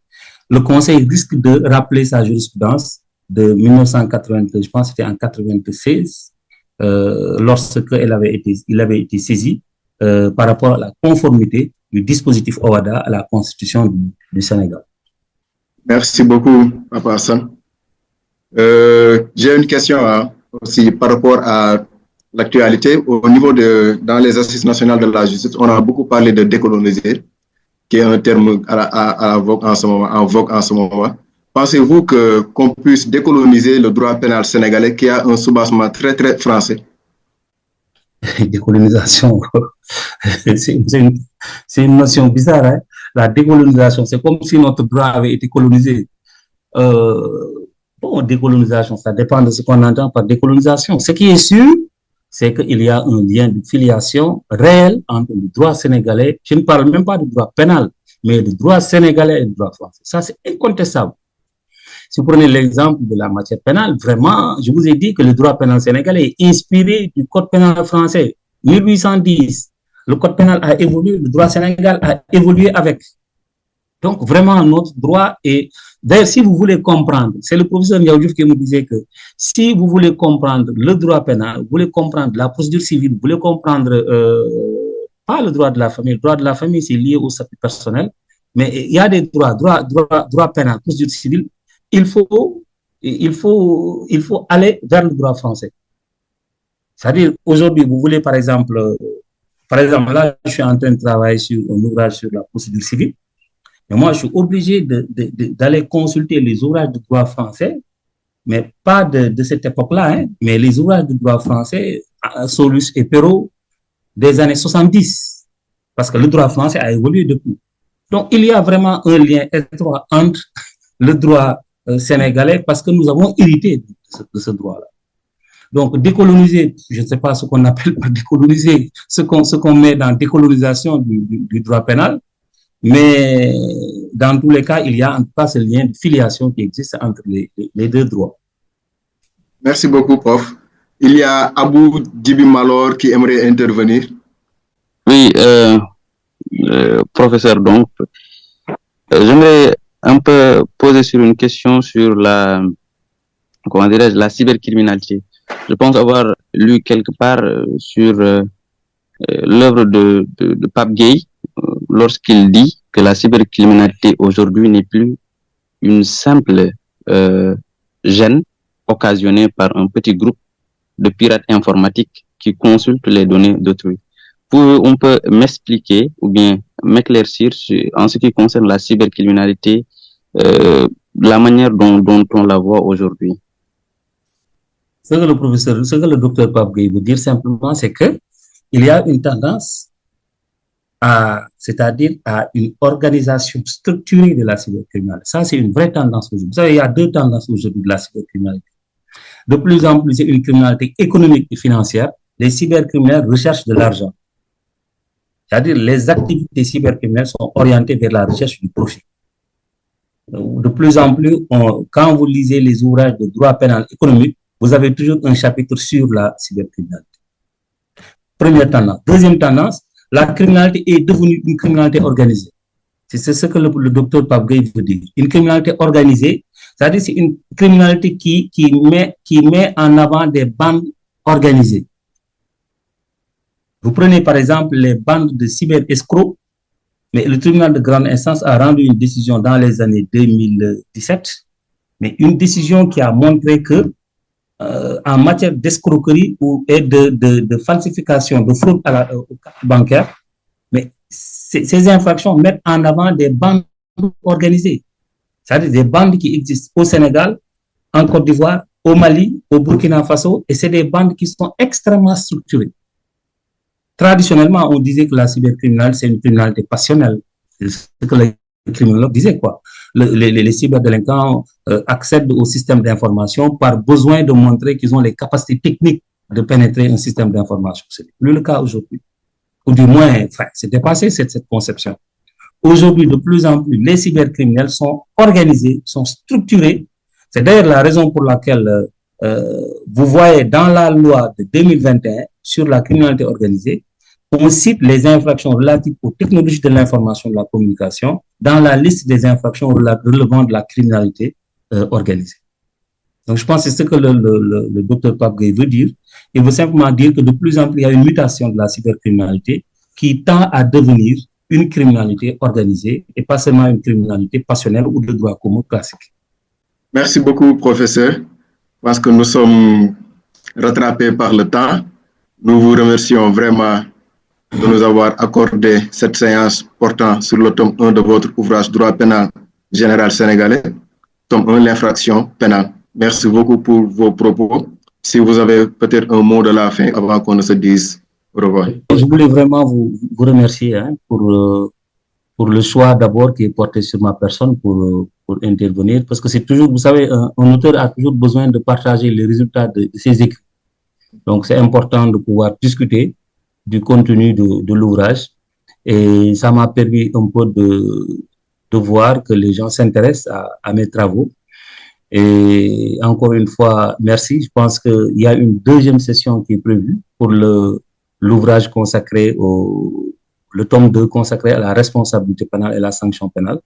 le Conseil risque de rappeler sa jurisprudence de 1993, je pense que c'était en 1996, lorsqu'il avait été saisi par rapport à la conformité du dispositif OHADA à la Constitution du Sénégal. Merci beaucoup, Papa Hassan. J'ai une question aussi par rapport à l'actualité. Au niveau dans les assises nationales de la justice, on a beaucoup parlé de décoloniser, qui est un terme en vogue en ce moment. Pensez-vous qu'on puisse décoloniser le droit pénal sénégalais qui a un soubassement très, très français? Décolonisation, c'est une notion bizarre. Hein? La décolonisation, c'est comme si notre droit avait été colonisé. Bon, décolonisation, ça dépend de ce qu'on entend par décolonisation. Ce qui est sûr, c'est qu'il y a un lien de filiation réel entre le droit sénégalais, je ne parle même pas du droit pénal, mais du droit sénégalais et du droit français. Ça, c'est incontestable. Si vous prenez l'exemple de la matière pénale, vraiment, je vous ai dit que le droit pénal sénégalais est inspiré du code pénal français. 1810, le code pénal a évolué, le droit sénégalais a évolué avec. Donc, vraiment, notre droit est... D'ailleurs, si vous voulez comprendre, c'est le professeur Ndiaoudjouf qui me disait que si vous voulez comprendre le droit pénal, vous voulez comprendre la procédure civile, vous voulez comprendre pas le droit de la famille. Le droit de la famille, c'est lié au statut personnel, mais il y a des droit pénal, procédure civile. Il faut il faut aller vers le droit français. C'est-à-dire, aujourd'hui, vous voulez, par exemple, là, je suis en train de travailler sur un ouvrage sur la procédure civile, mais moi, je suis obligé d'aller consulter les ouvrages de droit français, mais pas de cette époque-là, hein, mais les ouvrages de droit français, Solus et Perrault, des années 70, parce que le droit français a évolué depuis. Donc, il y a vraiment un lien étroit entre le droit sénégalais, parce que nous avons hérité de ce droit-là. Donc, décoloniser, je ne sais pas ce qu'on appelle par décoloniser, ce qu'on met dans décolonisation du droit pénal, mais dans tous les cas, il y a en tout cas ce lien de filiation qui existe entre les deux droits. Merci beaucoup, prof. Il y a Abou Djibi Malor qui aimerait intervenir. Oui, professeur, donc, j'aimerais un peu poser sur une question sur la cybercriminalité. Je pense avoir lu quelque part sur l'œuvre de Pape Gueye lorsqu'il dit que la cybercriminalité aujourd'hui n'est plus une simple gêne occasionnée par un petit groupe de pirates informatiques qui consultent les données d'autrui. On peut m'expliquer ou bien m'éclaircir en ce qui concerne la cybercriminalité, la manière dont on la voit aujourd'hui? Ce que le docteur Pape Gueye veut dire simplement, c'est que il y a une tendance c'est-à-dire à une organisation structurée de la cybercriminalité. Ça, c'est une vraie tendance aujourd'hui. Vous savez, il y a deux tendances aujourd'hui de la cybercriminalité. De plus en plus, c'est une criminalité économique et financière. Les cybercriminels recherchent de l'argent. C'est-à-dire, les activités cybercriminelles sont orientées vers la recherche du profit. De plus en plus, quand vous lisez les ouvrages de droit pénal économique, vous avez toujours un chapitre sur la cybercriminalité. Première tendance. Deuxième tendance, la criminalité est devenue une criminalité organisée. C'est ce que le docteur Pape Gueye veut dire. Une criminalité organisée, c'est-à-dire c'est une criminalité qui met en avant des bandes organisées. Vous prenez par exemple les bandes de cyber-escrocs, mais le tribunal de grande instance a rendu une décision dans les années 2017, mais une décision qui a montré que en matière d'escroquerie et de falsification, de fraude aux cartes bancaires, mais ces infractions mettent en avant des bandes organisées. C'est-à-dire des bandes qui existent au Sénégal, en Côte d'Ivoire, au Mali, au Burkina Faso, et c'est des bandes qui sont extrêmement structurées. Traditionnellement, on disait que la cybercriminalité, c'est une criminalité passionnelle. C'est ce que les criminologues disaient, quoi. Les cyberdélinquants accèdent au système d'information par besoin de montrer qu'ils ont les capacités techniques de pénétrer un système d'information. Ce n'est plus le cas aujourd'hui. Ou du moins, enfin, c'est dépassé cette conception. Aujourd'hui, de plus en plus, les cybercriminels sont organisés, sont structurés. C'est d'ailleurs la raison pour laquelle vous voyez dans la loi de 2021 sur la criminalité organisée, on cite les infractions relatives aux technologies de l'information et de la communication dans la liste des infractions relevant de la criminalité organisée. Donc, je pense que c'est ce que le docteur Pape Gueye veut dire. Il veut simplement dire que de plus en plus, il y a une mutation de la cybercriminalité qui tend à devenir une criminalité organisée et pas seulement une criminalité passionnelle ou de droit commun classique. Merci beaucoup, professeur. Parce que nous sommes rattrapés par le temps. Nous vous remercions vraiment de nous avoir accordé cette séance portant sur le tome 1 de votre ouvrage Droit pénal général sénégalais, tome 1, l'infraction pénale. Merci beaucoup pour vos propos. Si vous avez peut-être un mot de la fin avant qu'on ne se dise au revoir. Je voulais vraiment vous remercier pour le choix d'abord qui est porté sur ma personne pour intervenir, parce que c'est toujours, vous savez, un auteur a toujours besoin de partager les résultats de ses écrits. Donc, c'est important de pouvoir discuter du contenu de l'ouvrage et ça m'a permis un peu de voir que les gens s'intéressent à mes travaux. Et encore une fois, merci. Je pense qu'il y a une deuxième session qui est prévue pour l'ouvrage consacré le tome 2 consacré à la responsabilité pénale et la sanction pénale.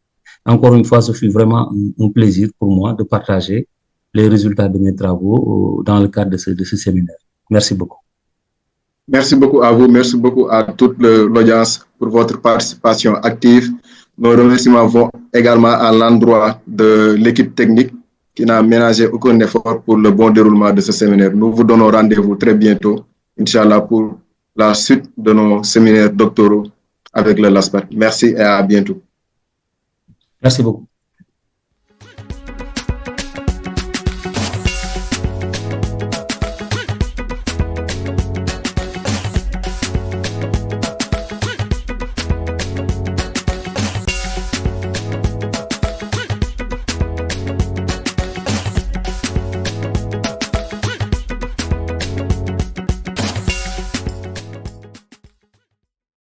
Encore une fois, ce fut vraiment un plaisir pour moi de partager les résultats de mes travaux dans le cadre de ce séminaire. Merci beaucoup. Merci beaucoup à vous, merci beaucoup à toute l'audience pour votre participation active. Nos remerciements vont également à l'endroit de l'équipe technique qui qui n'a ménagé aucun effort pour le bon déroulement de ce séminaire. Nous vous donnons rendez-vous très bientôt, Inch'Allah, pour la suite de nos séminaires doctoraux avec le LASPAT. Merci et à bientôt. Merci beaucoup.